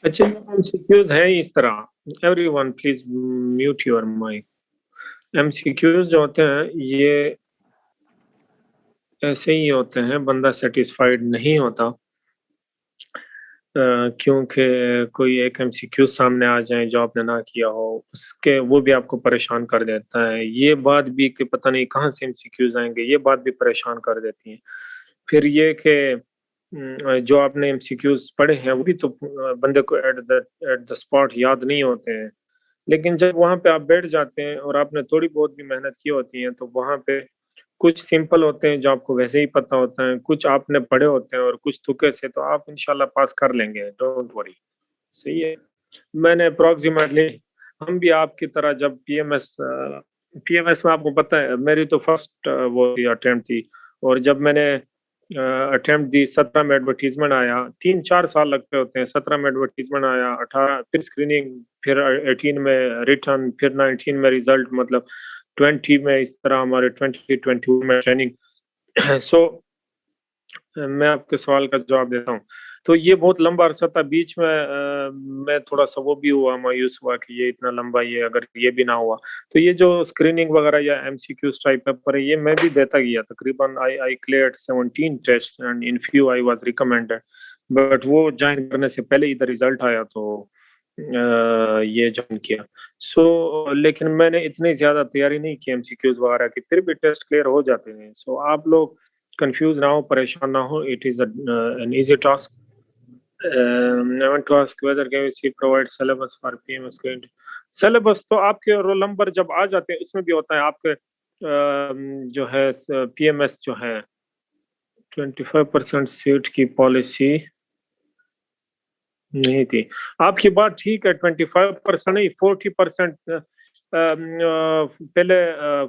अच्छा, एमसीक्यूज है इस तरह। Everyone please mute your mike. MCQs जो होते हैं ये ऐसे ही होते हैं, बंदा सेटिस्फाइड नहीं होता क्योंकि कोई एक एमसीक्यू सामने आ जाए जो आपने ना किया हो, उसके वो भी आपको परेशान कर देता है। ये बात भी कि पता नहीं कहाँ से एमसीक्यूज आएंगे, ये बात भी परेशान कर देती है। फिर ये कि जो आपने एमसीक्यूज पढ़े हैं वो भी तो बंदे को एट द स्पॉट याद नहीं होते हैं। लेकिन जब वहां पे आप बैठ जाते हैं और आपने थोड़ी बहुत भी मेहनत की होती है तो वहां पे कुछ सिंपल होते हैं जो आपको वैसे ही पता होता है, कुछ आपने पढ़े होते हैं और कुछ तुक्के से, तो आप इंशाल्लाह पास कर लेंगे, डोंट वरी। सही है। मैंने अप्रोक्सीमेटली, हम भी आपकी तरह जब पीएमएस में आपको पता है मेरी तो फर्स्ट वो अटेम्प्ट थी। और जब मैंने अटेम्प्ट दी, 17 में एडवर्टीजमेंट आया, 3-4 साल लगते होते हैं। 17 में एडवर्टीजमेंट आया, 18 फिर स्क्रीनिंग, फिर 18 में रिटर्न, फिर 19 में रिजल्ट, मतलब 20 में इस तरह हमारे 2021 में ट्रेनिंग। सो मैं आपके सवाल का जवाब देता हूँ। तो ये बहुत लंबा अरसा था। बीच में मैं थोड़ा सा वो भी हुआ, मायूस हुआ कि ये इतना लंबा, ये अगर ये भी ना हुआ तो ये जो स्क्रीनिंग वगैरह या एमसीक्यूज टाइप पेपर है ये मैं भी देता गया। तकरीबन I I cleared 17 test and in few I was recommended. But वो ज्वाइन करने से पहले इधर रिजल्ट आया तो ये ज्वाइन किया। लेकिन मैंने इतनी ज्यादा तैयारी नहीं की एमसीक्यूज वगैरह की, फिर भी टेस्ट क्लियर हो जाते हैं। आप लोग कंफ्यूज ना हो, परेशान ना हो, it is an easy task. I want to ask whether KVC provide syllabus for PMS grade। Syllabus तो आपके रोल नंबर जब आ जाते हैं इसमें भी होता है आपके जो है पीएमएस जो है 25% सीट की पॉलिसी नहीं थी। आपकी बात ठीक है, 25% नहीं, 40%। पहले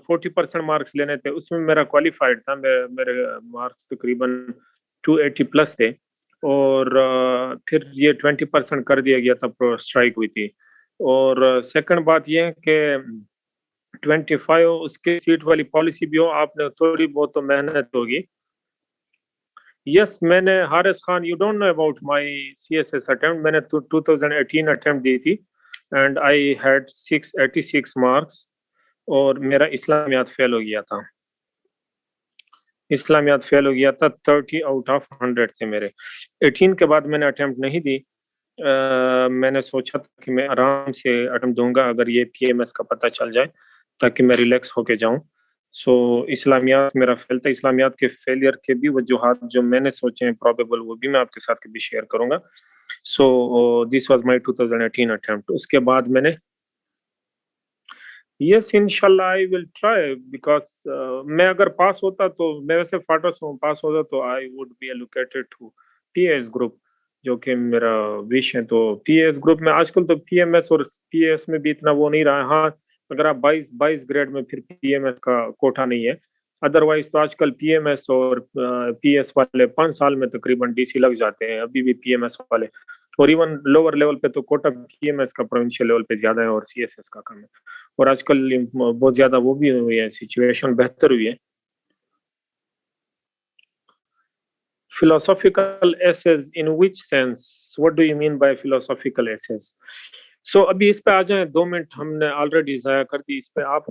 40% मार्क्स लेने थे, उसमें मेरा क्वालिफाइड था। मेरे मार्क्स तकरीबन 280 प्लस थे। और फिर ये 20% कर दिया गया था, प्रो स्ट्राइक हुई थी। और सेकंड बात ये है कि 25 उसके सीट वाली पॉलिसी भी हो, आपने थोड़ी बहुत तो मेहनत होगी। यस, मैंने Haris Khan, you don't know about my CSS attempt. मैंने 2018 अटेम्प्ट दी थी एंड आई हैड 686 मार्क्स। और मेरा इस्लामियात फेल हो गया था। इस्लामियात फेल हो गया था, 30 आउट ऑफ 100 थे मेरे। 18 के बाद मैंने अटेम्प्ट नहीं दी। मैंने सोचा था कि मैं आराम से अटेम्प्ट दूंगा अगर ये पीएमएस का पता चल जाए, ताकि मैं रिलैक्स होके जाऊं। इस्लामियात मेरा फेल था। इस्लामियात के फेलियर के भी वजूहात जो मैंने सोचे हैं प्रोबेबल, वो भी मैं आपके साथ कभी शेयर करूंगा। This was my 2018 attempt. उसके बाद मैंने, यस इंशाल्लाह आई विल ट्राई, बिकॉज मैं अगर पास होता तो, मैं वैसे फाटस हूँ, पास होता तो I would be allocated to PS group, जो कि मेरा विश है। तो पीएस ग्रुप में आजकल तो पीएमएस और पीएस में भी इतना वो नहीं रहा है। हाँ, अगर आप 22 ग्रेड में, फिर पीएमएस का कोटा नहीं है। अदरवाइज तो आजकल पीएमएस और पीएस वाले 5 साल में तकरीबन डीसी लग जाते हैं, अभी भी पीएमएस वाले। और इवन लोअर लेवल पे तो कोटा पीएमएस का प्रोविंशियल लेवल पे ज्यादा है और सीएसएस का कम है। और आजकल बहुत ज्यादा वो भी हुई है, सिचुएशन बेहतर हुई है। Philosophical essays in which sense, what do you mean by philosophical essays? अभी इस पे आ जाए, 2 मिनट हमने ऑलरेडी जाया कर दी इस पे। आप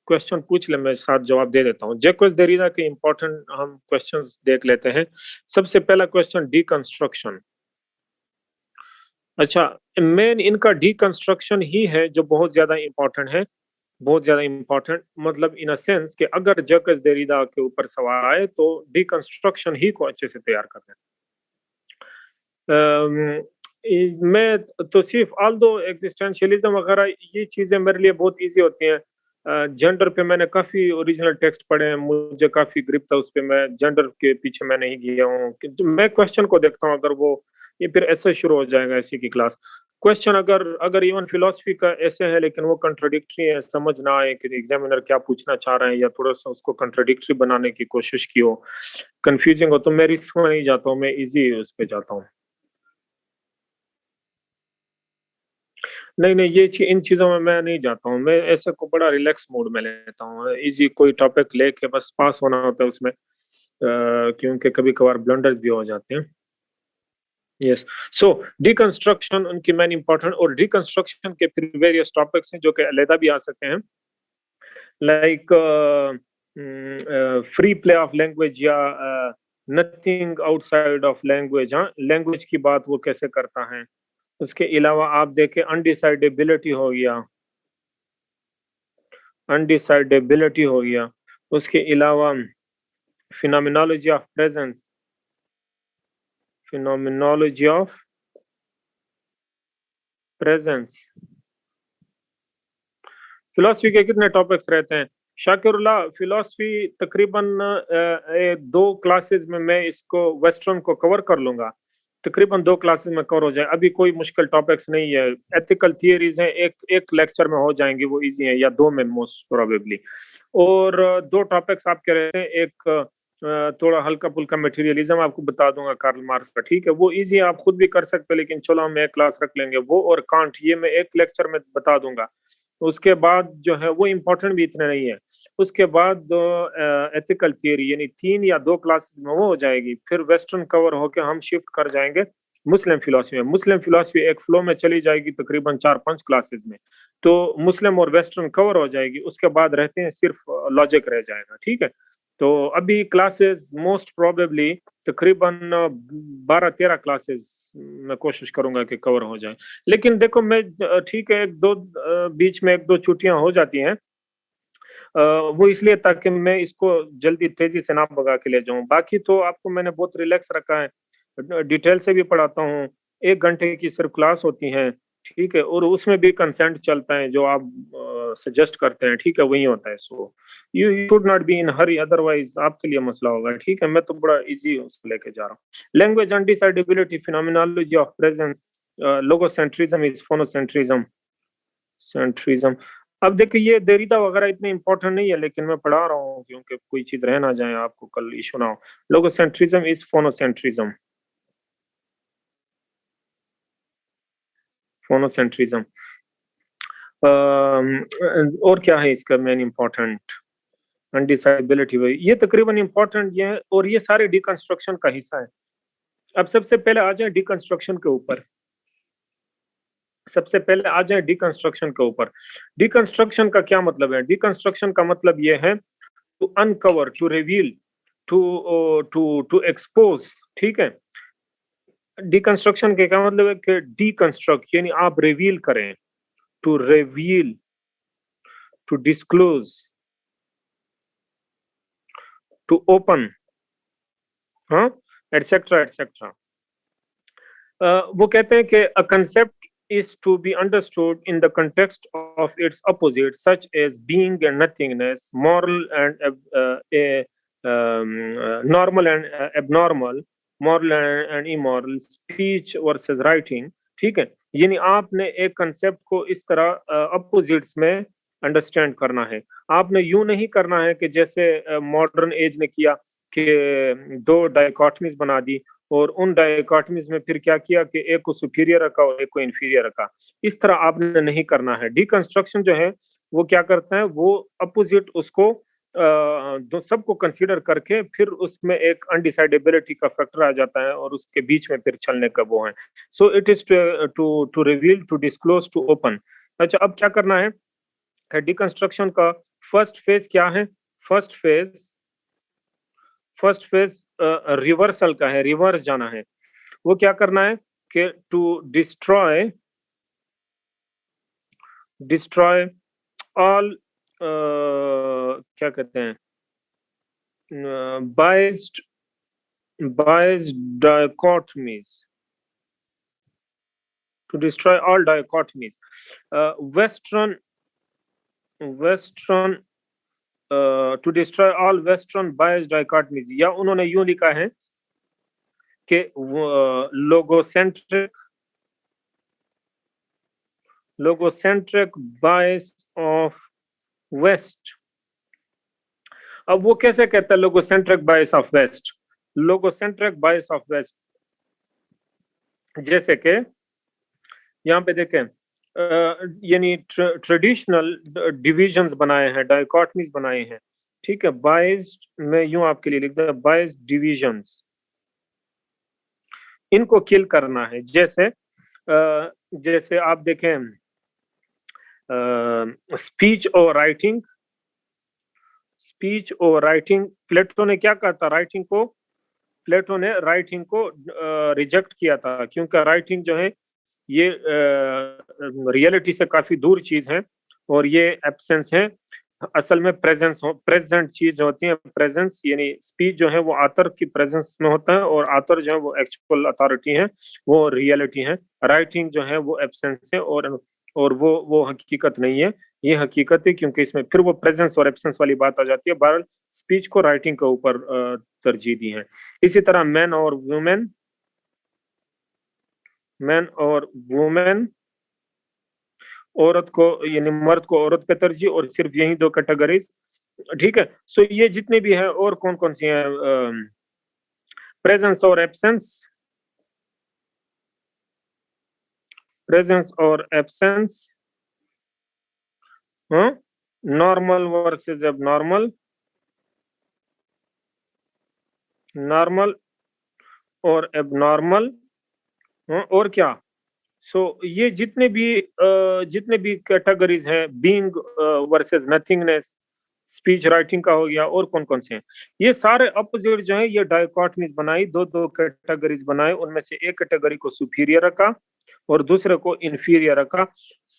क्वेश्चन पूछ ले, मैं साथ जवाब दे देता हूँ। जैक्वेस देरिडा के इंपॉर्टेंट हम क्वेश्चंस देख लेते हैं। सबसे पहला क्वेश्चन, डीकंस्ट्रक्शन। अच्छा, मेन इनका डीकंस्ट्रक्शन ही है जो बहुत ज्यादा इंपॉर्टेंट है। बहुत ज्यादा इंपॉर्टेंट, मतलब इन अ सेंस कि अगर जैक्वेस देरिडा के ऊपर सवाल आए तो डीकंस्ट्रक्शन ही को अच्छे से तैयार करना है। मैं तो सिर्फ, ऑल दो एग्जिस्टेंशियलिज्म वगैरह ये चीजें मेरे लिए बहुत इजी होती हैं। जेंडर पे मैंने काफी ओरिजिनल टेक्स्ट पढ़े हैं, मुझे काफी ग्रिप था उस पे। मैं जेंडर के पीछे मैं नहीं गया हूँ मैं क्वेश्चन को देखता हूँ। अगर वो, ये फिर ऐसे शुरू हो जाएगा ऐसी की क्लास। क्वेश्चन अगर अगर इवन फिलोसफी का ऐसे है लेकिन वो कंट्रोडिक्टरी है, समझ ना आए कि एग्जामिनर क्या पूछना चाह रहे हैं, या थोड़ा सा उसको कंट्रोडिक्टरी बनाने की कोशिश की हो, कंफ्यूजिंग हो, तो मैं रिस्क में नहीं जाता हूँ, मैं इजी उस पे जाता हूँ। नहीं नहीं, इन चीजों में मैं नहीं जाता हूँ। मैं ऐसे को बड़ा रिलैक्स मूड में लेता हूँ। इजी कोई टॉपिक लेके बस पास होना होता है उसमें, क्योंकि कभी कभार ब्लंडर्स भी हो जाते हैं। यस। सो डिकंस्ट्रक्शन उनकी मेन इंपॉर्टेंट, और डिकंस्ट्रक्शन के फिर वेरियस टॉपिक्स हैं जो कि अलहदा भी आ सकते हैं, like free play of language या नथिंग आउटसाइड ऑफ लैंग्वेज। हाँ, लैंग्वेज की बात वो कैसे करता है। उसके अलावा आप देखें अनडिसाइडेबिलिटी हो गया, अनडिसाइडेबिलिटी हो गया। उसके अलावा phenomenology of presence, phenomenology of presence. Philosophy के कितने टॉपिक्स रहते हैं शाकिरुल्लाह? फिलोसफी तकरीबन 2 क्लासेस में मैं इसको वेस्टर्न को कवर कर लूंगा, तकरीबन 2 क्लासेस में कवर हो जाए। अभी कोई मुश्किल टॉपिक्स नहीं है। एथिकल थियरीज हैं, एक एक लेक्चर में हो जाएंगे, वो इजी है, या 2 में मोस्ट प्रोबेबली। और 2 टॉपिक्स आप कह रहे थे, एक थोड़ा हल्का फुल्का मटेरियलिज्म आपको बता दूंगा कार्ल मार्क्स का, ठीक है, वो इजी है, आप खुद भी कर सकते हो, लेकिन चलो हम एक क्लास रख लेंगे वो। और कांट, ये मैं एक लेक्चर में बता दूंगा। उसके बाद जो है वो इम्पोर्टेंट भी इतने नहीं है। उसके बाद एथिकल थियरी, यानी 3 या 2 क्लासेस में वो हो जाएगी। फिर वेस्टर्न कवर होके हम शिफ्ट कर जाएंगे मुस्लिम फिलोसफी में। मुस्लिम फिलोसफी एक फ्लो में चली जाएगी तकरीबन 4-5 क्लासेस में, तो मुस्लिम और वेस्टर्न कवर हो जाएगी। उसके बाद रहते हैं सिर्फ लॉजिक रह जाएगा, ठीक है। तो अभी क्लासेस मोस्ट प्रोबेबली तकरीबन 12-13 क्लासेस मैं कोशिश करूंगा कि कवर हो जाए। लेकिन देखो मैं ठीक है, एक दो बीच में 1-2 छुट्टियां हो जाती हैं, वो इसलिए ताकि मैं इसको जल्दी तेजी से ना भगा के ले जाऊं। बाकी तो आपको मैंने बहुत रिलैक्स रखा है, डिटेल से भी पढ़ाता हूँ। 1 घंटे की सिर्फ क्लास होती है, ठीक है, और उसमें भी कंसेंट चलता है, जो आप सजेस्ट करते हैं, ठीक है, वही होता है। So you should not be in Hari, otherwise आपके लिए मसला होगा, ठीक है। मैं तो बड़ा इजी उसको लेके जा रहा हूँ। Language undecidability, phenomenology of presence, logocentrism is phonocentrism, centrism. अब देखिए ये देरीदा वगैरह इतने इंपॉर्टेंट नहीं है, लेकिन मैं पढ़ा रहा हूँ क्योंकि कोई चीज रह ना जाए, आपको कल इशू ना हो। लोगोसेंट्रिज्म इज फोनोसेंट्रिज्म, फोनोसेंट्रिज्म। और क्या है इसका मेन इंपॉर्टेंट? अनडिसाइडेबिलिटी, वही ये तकरीबन इंपॉर्टेंट ये है, और ये सारे डिकंस्ट्रक्शन का हिस्सा है। अब सबसे पहले आ जाए डिकंस्ट्रक्शन के ऊपर, सबसे पहले आ जाए डिकंस्ट्रक्शन के ऊपर। डिकंस्ट्रक्शन का क्या मतलब है? डिकंस्ट्रक्शन का मतलब ये है to uncover, to reveal, to to expose, ठीक है। डिकंस्ट्रक्शन के क्या मतलब है कि डिकंस्ट्रक्ट यानी आप रिवील करें, to reveal, to disclose, to open, हाँ, एटसेट्रा एटसेट्रा। वो कहते हैं कि a concept is to be understood in the context of its opposite, such as being and nothingness, moral and normal and abnormal, moral and immoral, speech versus writing, ठीक है। यानी आपने एक कंसेप्ट को इस तरह अपोजिट्स में अंडरस्टैंड करना है। आपने यूं नहीं करना है कि जैसे मॉडर्न एज ने किया कि 2 डाइकोटमीज बना दी, और उन डायकोटमीज में फिर क्या किया कि एक को सुपीरियर रखा और एक को इंफीरियर रखा। इस तरह आपने नहीं करना है। डिकंस्ट्रक्शन जो है वो क्या करता है, वो अपोजिट उसको सबको कंसीडर करके फिर उसमें एक अनडिसाइडेबिलिटी का फैक्टर आ जाता है, और उसके बीच में फिर चलने का वो है। So it is to to reveal, to disclose, to open. अच्छा, अब क्या करना है डिकंस्ट्रक्शन का फर्स्ट फेज क्या है? First phase, first phase reversal का है, रिवर्स जाना है। वो क्या करना है कि टू डिस्ट्रॉय, डिस्ट्रॉय ऑल, क्या कहते हैं, biased, biased dichotomies, to destroy all dichotomies. Western, western, to destroy all western biased dichotomies, या उन्होंने यूं लिखा है कि लोगोसेंट्रिक, लोगोसेंट्रिक बायस ऑफ वेस्ट। अब वो कैसे कहता है logocentric bias of west? Logocentric bias of west, जैसे कि यहाँ पे देखें, यानी ट्रेडिशनल डिविजन्स बनाए हैं, डायकोटमीज बनाए हैं, ठीक है। बायस्ड, मैं यूं आपके लिए लिखता हूं, बायस्ड डिविजन्स, इनको किल करना है। जैसे आप देखें स्पीच और राइटिंग, स्पीच और राइटिंग, प्लेटो ने क्या कहा था, प्लेटो ने राइटिंग को रिजेक्ट किया था, क्योंकि राइटिंग जो है ये रियलिटी से काफी दूर चीज है और ये एब्सेंस है। असल में प्रेजेंट चीज होती है, प्रेजेंस, यानी स्पीच जो है वो आथर की प्रेजेंस में होता है और आथर जो है वो एक्चुअल अथॉरिटी है, वो रियलिटी है। राइटिंग जो है वो एब्सेंस है और वो हकीकत नहीं है, ये हकीकत है, क्योंकि इसमें फिर वो प्रेजेंस और एब्सेंस वाली बात आ जाती है। बहरहाल स्पीच को राइटिंग के ऊपर तरजीह दी है। इसी तरह मैन और वुमेन, मैन और वुमेन, औरत को यानी मर्द को औरत पे तरजीह, और सिर्फ यही दो कैटेगरीज, ठीक है। सो ये जितने भी है, और कौन कौन सी हैं, प्रेजेंस और एब्सेंस, प्रेजेंस और एब्सेंस, हाँ, नॉर्मल वर्सेस अब नॉर्मल, नॉर्मल और अब नॉर्मल, और क्या। सो ये जितने भी कैटेगरीज हैं, being versus nothingness, speech writing का हो गया, और कौन कौन से हैं, ये सारे अपोजिट जो है ये डायकोटमीज बनाई, दो दो कैटेगरीज बनाए, उनमें से एक कैटेगरी को सुपीरियर रखा और दूसरे को इंफीरियर रखा।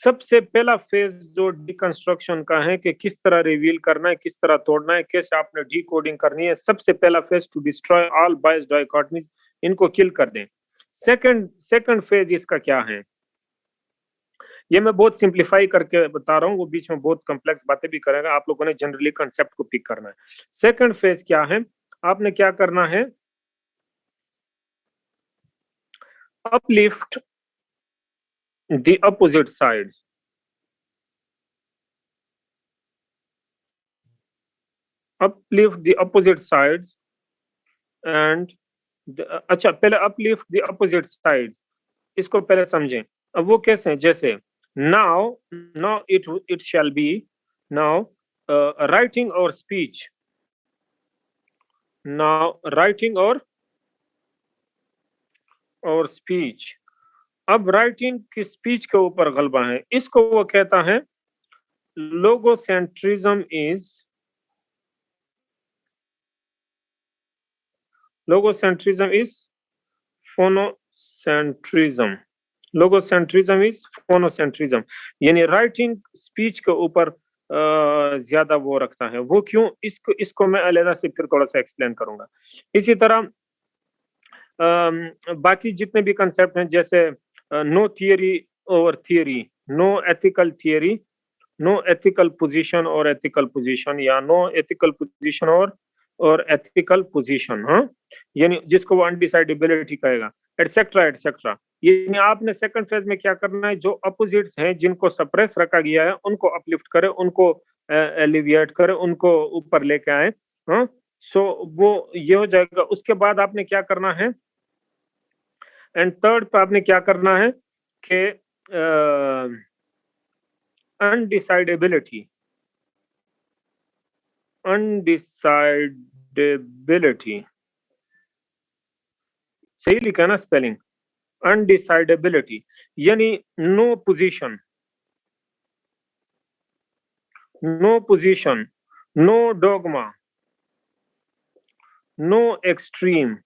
सबसे पहला फेज जो डिकंस्ट्रक्शन का है कि किस तरह रिवील करना है, किस तरह तोड़ना है, कैसे आपने डिकोडिंग करनी है, सबसे पहला फेज टू डिस्ट्रॉय ऑल बायस डायकोटमीज, इनको किल कर दें। सेकंड फेज इसका क्या है, ये मैं बहुत सिंप्लीफाई करके बता रहा हूँ, वो बीच में बहुत कॉम्प्लेक्स बातें भी करेगा, आप लोगों ने जनरली कंसेप्ट को पिक करना है। सेकंड फेज क्या है, आपने क्या करना है, uplift the opposite sides, uplift the opposite sides and अच्छा, पहले uplift the opposite sides, इसको पहले समझें। अब वो कैसे हैं, जैसे now it shall be, now writing और speech, now writing और स्पीच, अब राइटिंग की स्पीच के ऊपर गलबा है, इसको वो कहता है लोगोसेंट्रिज्म इज, लोगोसेंट्रिज्म इज फोनोसेंट्रिज्म, लोगोसेंट्रिज्म इज फोनोसेंट्रिज्म, यानी राइटिंग स्पीच के ऊपर ज्यादा वो रखता है। वो क्यों, इसको मैं अलग से फिर थोड़ा सा एक्सप्लेन करूंगा। इसी तरह बाकी जितने भी कंसेप्ट हैं, जैसे no theory over theory, no ethical theory, no ethical position और एथिकल पोजीशन, या नो एथिकल पोजीशन और एथिकल पोजीशन, हाँ, यानी जिसको वो अनडिसाइडेबिलिटी कहेगा, एटसेट्रा एटसेट्रा। यानी आपने सेकंड फेज में क्या करना है, जो अपोजिट्स हैं जिनको सप्रेस रखा गया है उनको अपलिफ्ट करे, उनको एलिविएट करे, उनको ऊपर लेके आए, हाँ। सो वो ये हो जाएगा। उसके बाद आपने क्या करना है, एंड थर्ड पे आपने क्या करना है कि अनडिसाइडेबिलिटी, अनडिसाइडेबिलिटी, सही लिखा ना स्पेलिंग, अनडिसाइडेबिलिटी, यानी no position, no position, no dogma, no extreme,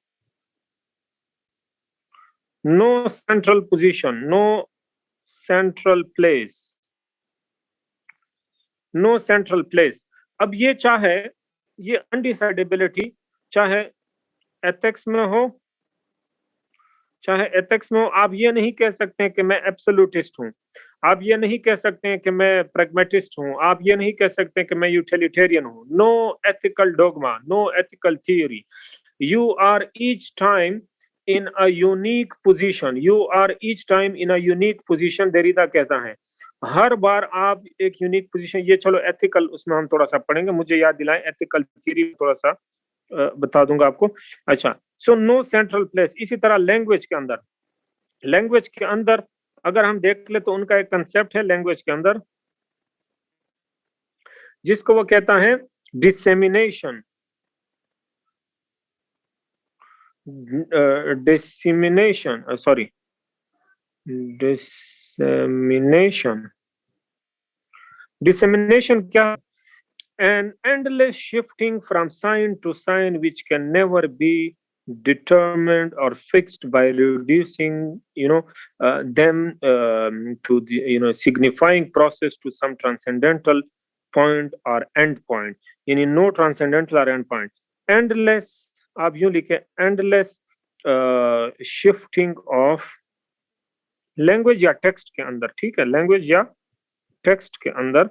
no central position, no central place, no central place. अब ये चाहे ये अनडिसाइडेबिलिटी चाहे एथिक्स में हो, चाहे एथिक्स में हो, आप ये नहीं कह सकते हैं कि मैं एब्सोल्यूटिस्ट हूं, आप ये नहीं कह सकते हैं कि मैं प्रैग्मेटिस्ट हूं, आप ये नहीं कह सकते हैं कि मैं यूटिलिटेरियन हूं। No ethical dogma, no ethical theory, you are each time in a unique position, you are each time in a unique position, Derrida कहता है हर बार आप एक यूनिक पोजीशन। ये चलो एथिकल उसमें हम थोड़ा सा पढ़ेंगे, मुझे याद दिलाएं, एथिकल थियरी थोड़ा सा बता दूंगा आपको। अच्छा, सो नो सेंट्रल प्लेस। इसी तरह लैंग्वेज के अंदर, लैंग्वेज के अंदर अगर हम देख ले तो उनका एक कंसेप्ट है लैंग्वेज के अंदर, जिसको वो कहता है dissemination, dissemination, sorry, dissemination. Dissemination क्या? An endless shifting from sign to sign which can never be determined or fixed by reducing them to the signifying process to some transcendental point or end point, यानी no transcendental or end point. Endless, आप यूं लिखे, endless shifting of language या text के अंदर, ठीक है, language या टेक्स्ट के अंदर।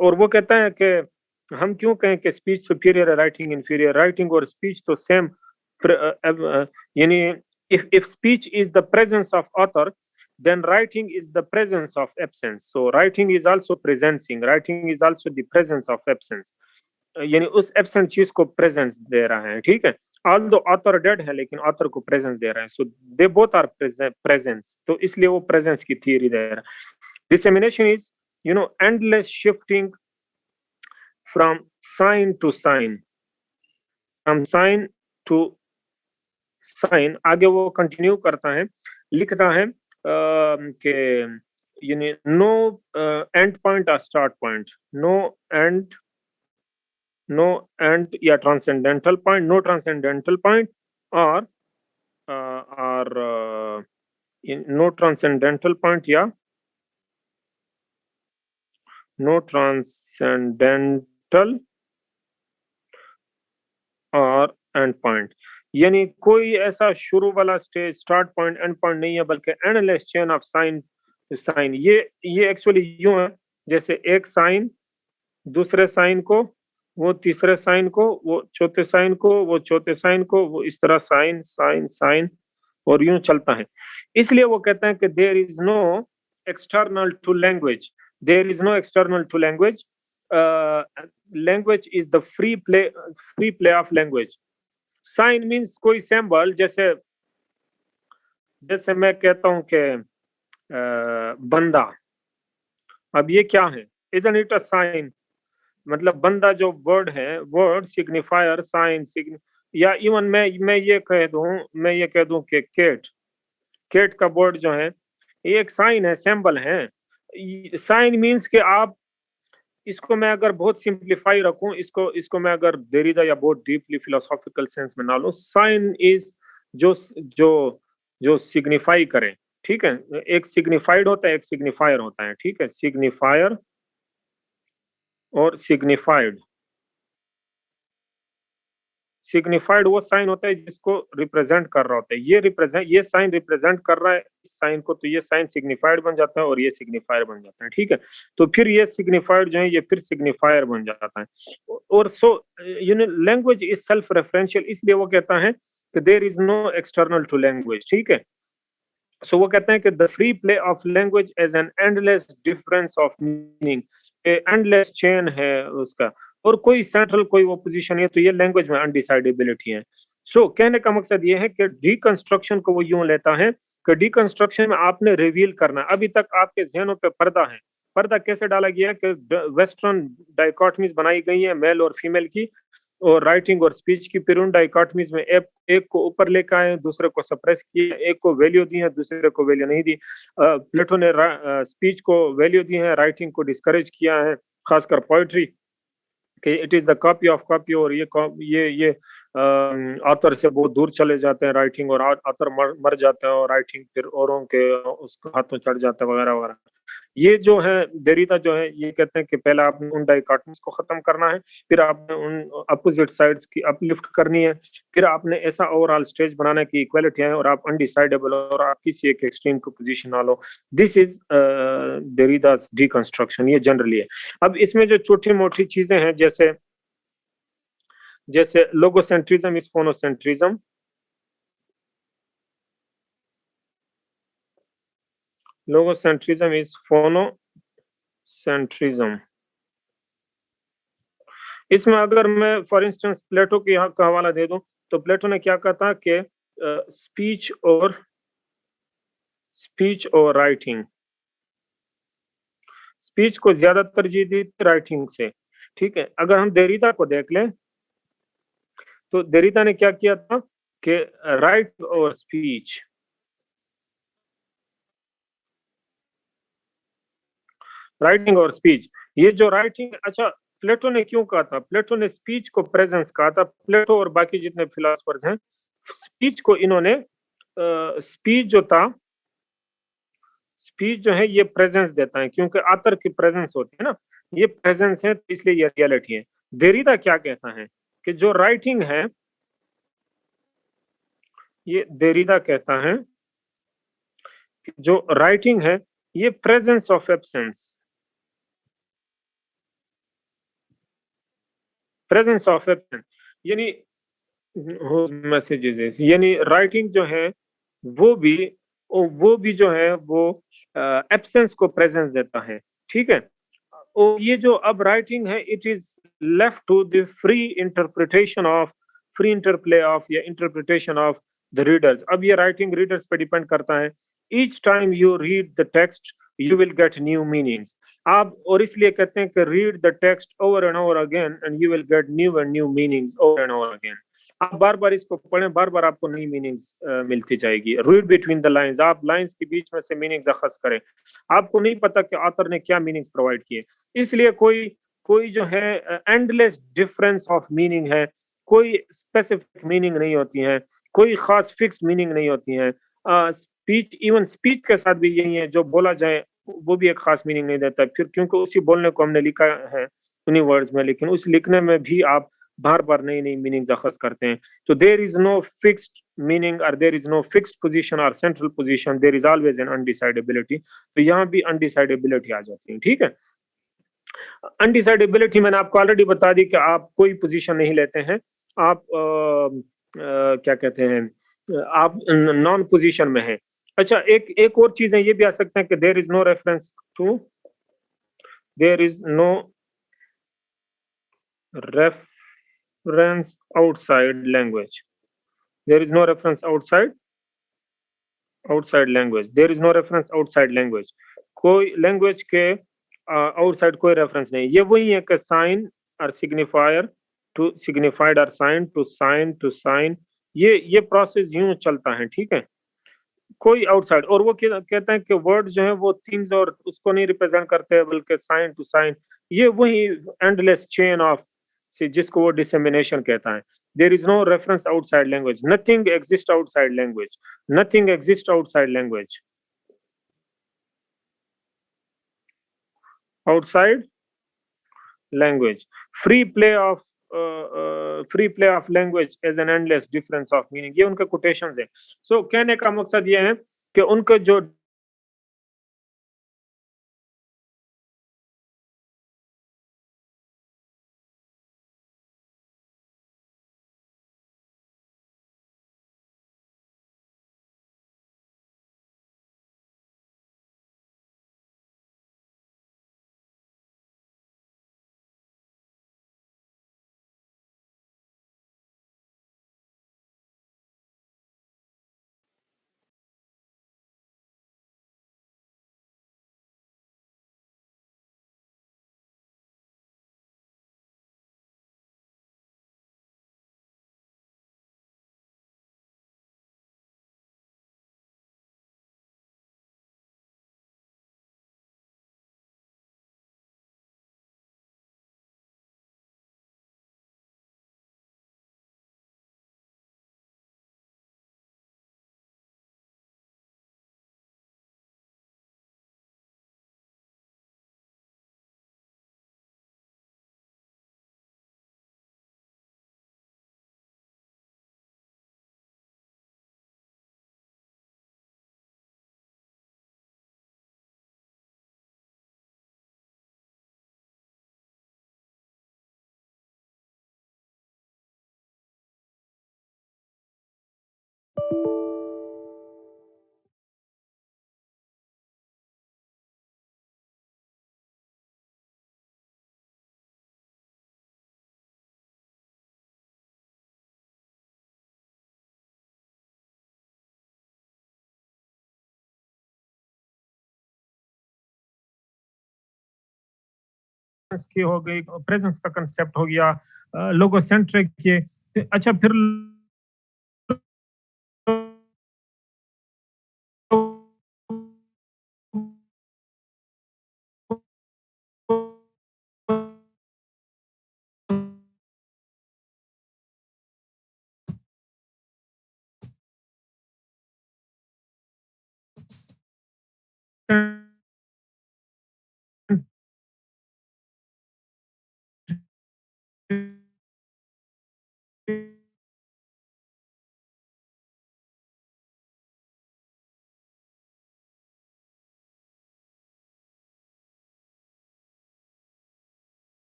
और वो कहता है कि हम क्यों कहें कि स्पीच सुपीरियर है, राइटिंग इंफीरियर? राइटिंग और स्पीच तो सेम, यानी if speech is the presence of author, then writing is the presence of absence. So writing is also presencing, writing is also the presence of absence, यानी उस absent चीज को presence दे रहा है, ठीक है। ऑल्दो ऑथर डेड है लेकिन ऑथर को प्रेजेंस दे रहा है, so they both are presence, तो इसलिए वो प्रेजेंस की थियरी दे रहा है। Dissemination is endless shifting from sign to sign, from sign to sign. आगे वो कंटिन्यू करता है, लिखता है कि यानी नो एंड पॉइंट और स्टार्ट पॉइंट, नो एंड या transcendental point, no transcendental point, or no transcendental point या no transcendental और एंड पॉइंट, यानी कोई ऐसा शुरू वाला stage, start point, end point नहीं है, बल्कि endless chain of sign to sign. ये एक्चुअली यूं है जैसे एक साइन दूसरे साइन को, वो तीसरे साइन को, वो चौथे साइन को, वो चौथे साइन को, वो इस तरह साइन साइन साइन और यूं चलता है। इसलिए वो कहते हैं कि there is no external to language, there is no external to language, language is the free play of language. Sign means कोई सिंबल, जैसे मैं कहता हूं कि बंदा, अब ये क्या है? Isn't it a sign? मतलब बंदा जो वर्ड है, वर्ड सिग्निफायर साइन या इवन मैं ये कह दूं कि केट का वर्ड जो है ये एक साइन है, सिंबल है। साइन मींस कि आप इसको मैं अगर बहुत सिंप्लीफाई रखूं, इसको मैं अगर देरिदा या बहुत डीपली फिलोसॉफिकल सेंस में ना लूं, साइन इज जो जो जो सिग्निफाई करे, ठीक है। एक सिग्निफाइड होता है, एक सिग्निफायर होता है, ठीक है। सिग्निफायर और सिग्निफाइड। सिग्निफाइड वो साइन होता है जिसको रिप्रेजेंट कर रहा होता है, ये साइन रिप्रेजेंट कर रहा है इस साइन को, तो ये साइन सिग्निफाइड बन जाता है और ये सिग्निफायर बन जाता है, ठीक है। तो फिर ये सिग्निफाइड जो है ये फिर सिग्निफायर बन जाता है। और so language is self referential, इसलिए वो कहता है कि there is no external to language, ठीक है। सो वो कहते हैं कि the free play of language as an endless difference of meaning, endless chain है उसका, और कोई सेंट्रल कोई वो पोजीशन है, तो ये लैंग्वेज में अनडिसाइडेबिलिटी है। सो कहने का मकसद ये है कि डिकंस्ट्रक्शन को वो यूं लेता है कि डिकंस्ट्रक्शन में आपने रिवील करना। अभी तक आपके जहनों पे पर्दा है, पर्दा कैसे डाला गया है कि वेस्टर्न डाइकोटमीज बनाई गई है मेल और फीमेल की, और राइटिंग और स्पीच की फिर उन डाइकोटमीज में एक को ऊपर लेकर आए, दूसरे को सप्रेस किया, एक को वैल्यू दी है, दूसरे को वैल्यू नहीं दी। प्लेटो ने स्पीच को वैल्यू दी है, राइटिंग को डिस्करेज किया है, खासकर पोएट्री कि it is the copy of copy, और ये ऑथर से बहुत दूर चले जाते हैं राइटिंग, और ऑथर मर जाते हैं और राइटिंग फिर औरों के उसके हाथों चढ़ जाता है वगैरह वगैरह। ये जो है देरिदा जो है ये कहते हैं कि पहले आपने उन डाइकोटमीज को खत्म करना है, फिर आपने उन अपोजिट साइड्स की अपलिफ्ट करनी है, फिर आपने ऐसा ओवरऑल स्टेज बनाना की इक्वालिटी है, और आप अनडिसाइडेबल और आप किसी एक एक्सट्रीम को पोजीशन ना लो। दिस इज देरिदास डिकंस्ट्रक्शन, ये जनरली है। अब इसमें जो छोटी मोटी चीजें हैं, जैसे लोगोसेंट्रिज्म इज फोनोसेंट्रिज्म, लोगोसेंट्रिज्म इज फोनोसेंट्रिज्म। इसमें अगर मैं फॉर इंस्टेंस प्लेटो की का हवाला दे दूं, तो प्लेटो ने क्या कहा था कि स्पीच और राइटिंग, स्पीच को ज्यादा तरजीह दी राइटिंग से, ठीक है। अगर हम देरिदा को देख लें तो देरिदा ने क्या किया था कि राइट और स्पीच, राइटिंग और स्पीच, ये जो राइटिंग, अच्छा प्लेटो ने क्यों कहा था? प्लेटो ने स्पीच को प्रेजेंस कहा था। प्लेटो और बाकी जितने फिलोसफर्स हैं, स्पीच को इन्होंने स्पीच जो था, स्पीच जो है ये प्रेजेंस देता है, क्योंकि आतर की प्रेजेंस होती है ना, ये प्रेजेंस है, तो इसलिए ये रियलिटी है। देरिदा क्या कहता है कि जो राइटिंग है, ये देरिदा कहता है कि जो राइटिंग है ये presence of absence, presence of absence, यानी मैसेजेस, यानी राइटिंग जो है वो भी वो भी जो है वो एब्सेंस को प्रेजेंस देता है, ठीक है। और ये जो अब राइटिंग है, it is left to the free interpretation of, free interplay of या इंटरप्रिटेशन ऑफ द रीडर्स। अब ये राइटिंग रीडर्स पे डिपेंड करता है। Each time you read the text you will get new meanings. आप, और इसलिए कहते हैं कि read the text over and over again and you will get new and new meanings over and over again. आप बार बार इसको पढ़ें, बार बार आपको नई मीनिंग्स मिलती जाएगी। रीड बिटवीन द लाइंस, आप लाइंस के बीच में से मीनिंग्स अखज करें। आपको नहीं पता कि ऑथर ने क्या मीनिंग्स प्रोवाइड किए, इसलिए कोई कोई जो है एंडलेस डिफरेंस ऑफ मीनिंग है, कोई स्पेसिफिक मीनिंग नहीं होती है, कोई खास फिक्स मीनिंग नहीं होती है। स्पीच, इवन स्पीच के साथ भी यही है, जो बोला जाए वो भी एक खास मीनिंग नहीं देता फिर, क्योंकि उसी बोलने को हमने लिखा है उन्हीं वर्ड्स में, लेकिन उस लिखने में भी आप बार बार नई नई मीनिंग्स अखज करते हैं। तो there is no fixed meaning और there is no fixed position और central position, there is always an undecidability. तो यहाँ भी अनडिसाइडेबिलिटी आ जाती है, ठीक है। अनडिसाइडेबिलिटी मैंने आपको ऑलरेडी बता दी कि आप कोई पोजीशन नहीं लेते हैं, आप क्या कहते हैं, आप नॉन पोजीशन में हैं। अच्छा, एक एक और चीज है, ये भी आ सकते हैं कि there is no reference to, there is no reference outside language, there is no reference outside, outside language, there is no reference outside language. कोई लैंग्वेज के आउटसाइड कोई रेफरेंस नहीं। ये वही है कि साइन और सिग्निफायर टू सिग्निफाइड और sign to sign to sign, ये प्रोसेस यूं चलता है, ठीक है। कोई आउटसाइड, और वो कहता है कि वर्ड जो है वो थिंग्स और उसको नहीं रिप्रेजेंट करते, बल्कि साइन टू साइन, ये वही एंडलेस चेन ऑफ से जिसको वो डिसेमिनेशन कहता है। There is no reference outside language, nothing exist outside language, nothing exist outside language, outside language. Free play of free play of language as an endless difference of meaning, ये उनके quotations है। सो कहने का मकसद ये है कि उनका जो की हो गई, प्रेजेंस का कंसेप्ट हो गया, लोगोसेंट्रिक के। अच्छा, फिर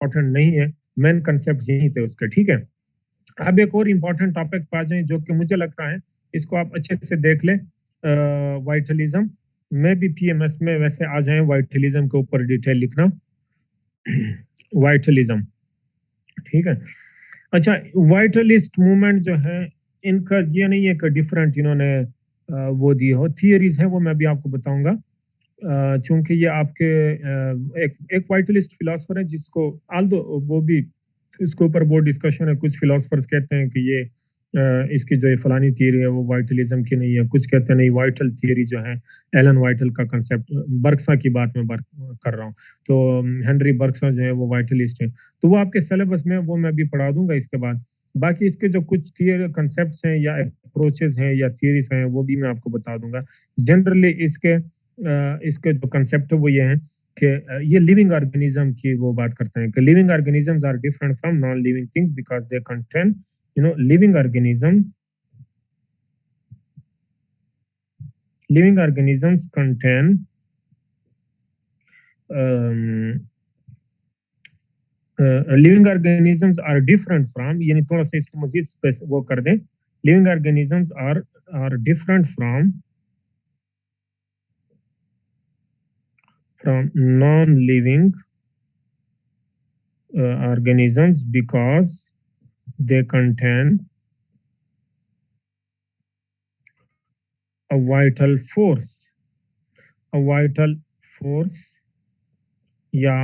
इम्पोर्टेंट नहीं है, मेन कंसेप्ट यही थे उसके, ठीक है। अब एक और इम्पोर्टेंट टॉपिक पा जाए जो कि मुझे लगता है इसको आप अच्छे से देख लें, वाइटलिज्म में भी पीएमएस में वैसे आ जाए, वाइटलिज्म के ऊपर डिटेल लिखना, वाइटलिज्म, ठीक है। अच्छा, वाइटलिस्ट मूवमेंट जो है, इनका ये नहीं है कि डिफरेंट इन्होंने वो दी हो, थियरीज हैं, वो मैं भी आपको बताऊंगा। चूंकि ये आपके एक वाइटलिस्ट फिलोसफर है जिसको आल्दो वो भी इसके ऊपर बहुत डिस्कशन है, कुछ फिलोसफर्स कहते हैं कि ये इसकी जो ये फलानी थियरी है वो वाइटलिज्म की नहीं है, कुछ कहते हैं नहीं, वाइटल थियरी जो है एलन वाइटल का कंसेप्ट, बर्क्सा की बात मैं कर रहा हूँ, तो हेनरी बर्क्सा जो है वो वाइटलिस्ट है, तो वो आपके सिलेबस में वो मैं भी पढ़ा दूंगा इसके बाद। बाकी इसके जो कुछ थियरी कंसेप्ट्स हैं या अप्रोचेस हैं या थियरीज हैं वो भी मैं आपको बता दूंगा। जनरली इसके जो कंसेप्ट है वो ये है कि ये लिविंग ऑर्गेनिज्म की वो बात करते हैं कि living organisms are different from non living things because they contain, living organisms contain living organisms are different from, यानी थोड़ा सा इसको मजीद स्पेस वो कर दें, living organisms are different from non-living organisms because they contain a vital force या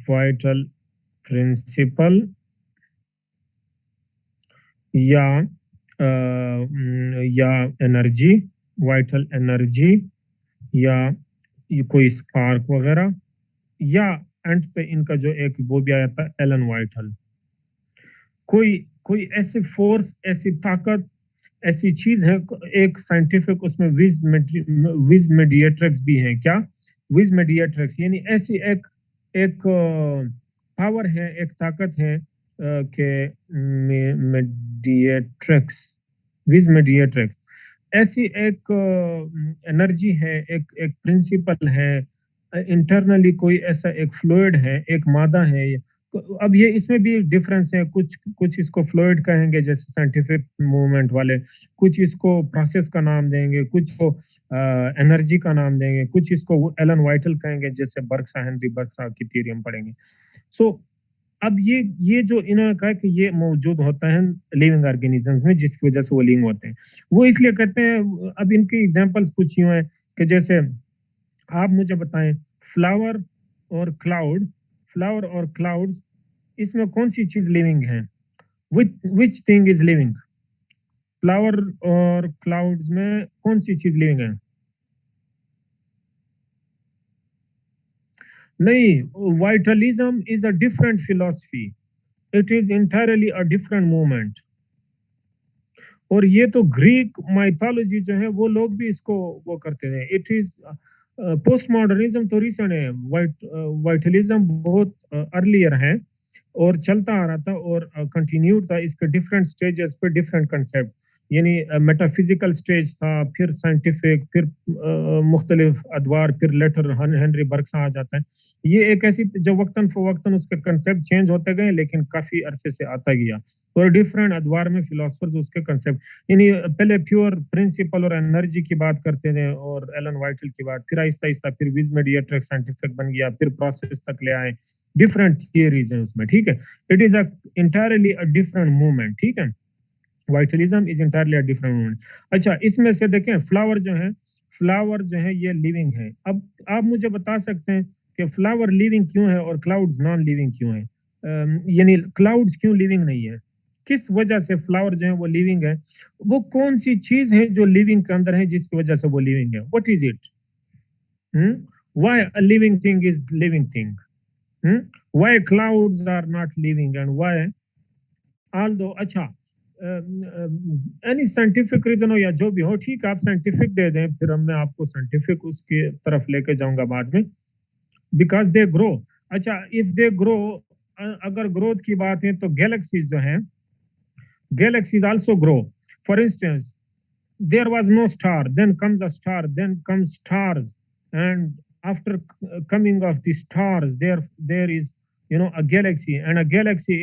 vital principle या energy, vital energy या कोई स्पार्क वगैरह, या एंड पे इनका जो एक वो भी आया था एलन वाइटल, कोई ऐसी फोर्स, ऐसी ताकत, ऐसी चीज है, एक साइंटिफिक उसमें विज मेडिएट्रिक्स भी है, क्या विज मेडिएट्रिक्स, यानी ऐसी एक पावर है, एक ताकत है के मेडिएट्रिक्स, विज मेडिएट्रिक्स, ऐसी एक एनर्जी है, एक प्रिंसिपल है, इंटरनली कोई ऐसा एक फ्लूइड है, एक मादा है। अब ये इसमें भी डिफरेंस है, कुछ इसको फ्लूइड कहेंगे जैसे साइंटिफिक मूवमेंट वाले, कुछ इसको प्रोसेस का नाम देंगे, कुछ को एनर्जी का नाम देंगे, कुछ इसको एलन वाइटल कहेंगे जैसे बर्क्सा, हेनरी बर्क्सा की थ्योरी हम पढ़ेंगे। सो अब ये जो इन्होंने कहा कि ये मौजूद होता है लिविंग ऑर्गेनिजम्स में जिसकी वजह से वो लिविंग होते हैं, वो इसलिए कहते हैं। अब इनके एग्जांपल्स कुछ यूं हैं कि जैसे आप मुझे बताएं, फ्लावर और क्लाउड्स, इसमें कौन सी चीज लिविंग है? Which thing is living? Flower और क्लाउड्स में कौन सी चीज लिविंग है? नहीं, vitalism is a different philosophy, it is entirely a different movement. और ये तो ग्रीक माइथोलॉजी जो है वो लोग भी इसको वो करते हैं। इट इज पोस्ट मॉडर्निज्म तो रिसेंट है, वाइटलिज्म बहुत अर्लियर है और चलता आ रहा था और कंटिन्यू था, इसके डिफरेंट स्टेजेस पे डिफरेंट कंसेप्ट, यानी मेटाफिजिकल स्टेज था, फिर साइंटिफिक, फिर मुख्तलिफ अदवार, फिर लेटर हेनरी बर्क्सा आ जाता है। ये एक ऐसी जो वक्तन फवक्तन उसके कंसेप्ट चेंज होते गए लेकिन काफी अरसे से आता गया, और डिफरेंट अदवार में फिलोसफर्स उसके कंसेप्ट, यानी पहले प्योर प्रिंसिपल और एनर्जी की बात करते थे और एलन वाइटल की बात, फिर आहिस्ता आहिस्ता फिर विज मेडिएट्रिक साइंटिफिक बन गया, फिर प्रोसेस तक ले आए, डिफरेंट थियरीज हैं उसमें, ठीक है। It is entirely a different movement, ठीक है। Vitalism is entirely a different movement. अच्छा, इसमें से देखें, फ्लावर जो है ये लिविंग है। अब आप मुझे बता सकते हैं कि फ्लावर लिविंग क्यों है और क्लाउड्स नॉन लिविंग क्यों है? यानी क्लाउड्स क्यों लिविंग नहीं है, किस वजह से फ्लावर जो है वो लिविंग है? वो कौन सी चीज है जो लिविंग के अंदर है जिसकी वजह से वो लिविंग है? What is it? Why a living thing is living thing? Why clouds are not living and why although, अच्छा, एनी साइंटिफिक रीजन हो या जो भी हो, ठीक है, आप साइंटिफिक दे दें, फिर मैं आपको साइंटिफिक उसकी तरफ लेके जाऊंगा बाद में। बिकॉज दे ग्रो, अच्छा, इफ दे ग्रो, अगर ग्रोथ की बात है तो गैलेक्सीज जो हैं, galaxies also grow. For instance, there was no star, then comes a star, then comes stars, and after coming of the stars, there is a galaxy, and a galaxy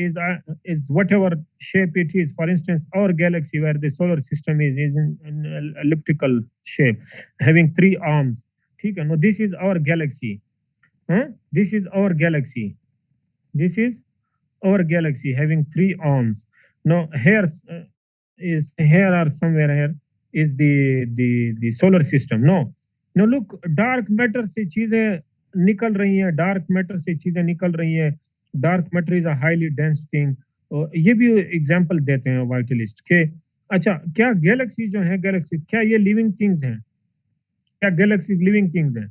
is whatever shape it is. For instance, our galaxy, where the solar system is in an elliptical shape, having three arms. ठीक है, no, this is our galaxy. This is our galaxy. This is our galaxy having three arms. Now here are somewhere here is the solar system. No, look, dark matter से चीजें निकल रही हैं, dark matter से चीजें निकल रही हैं. Dark matter is a highly dense thing. ये भी एग्जांपल देते हैं वाइटलिस्ट के. अच्छा, क्या गैलेक्सी जो है, गैलेक्सीज क्या ये लिविंग थिंग्स हैं? क्या गैलेक्सीज लिविंग थिंग्स हैं?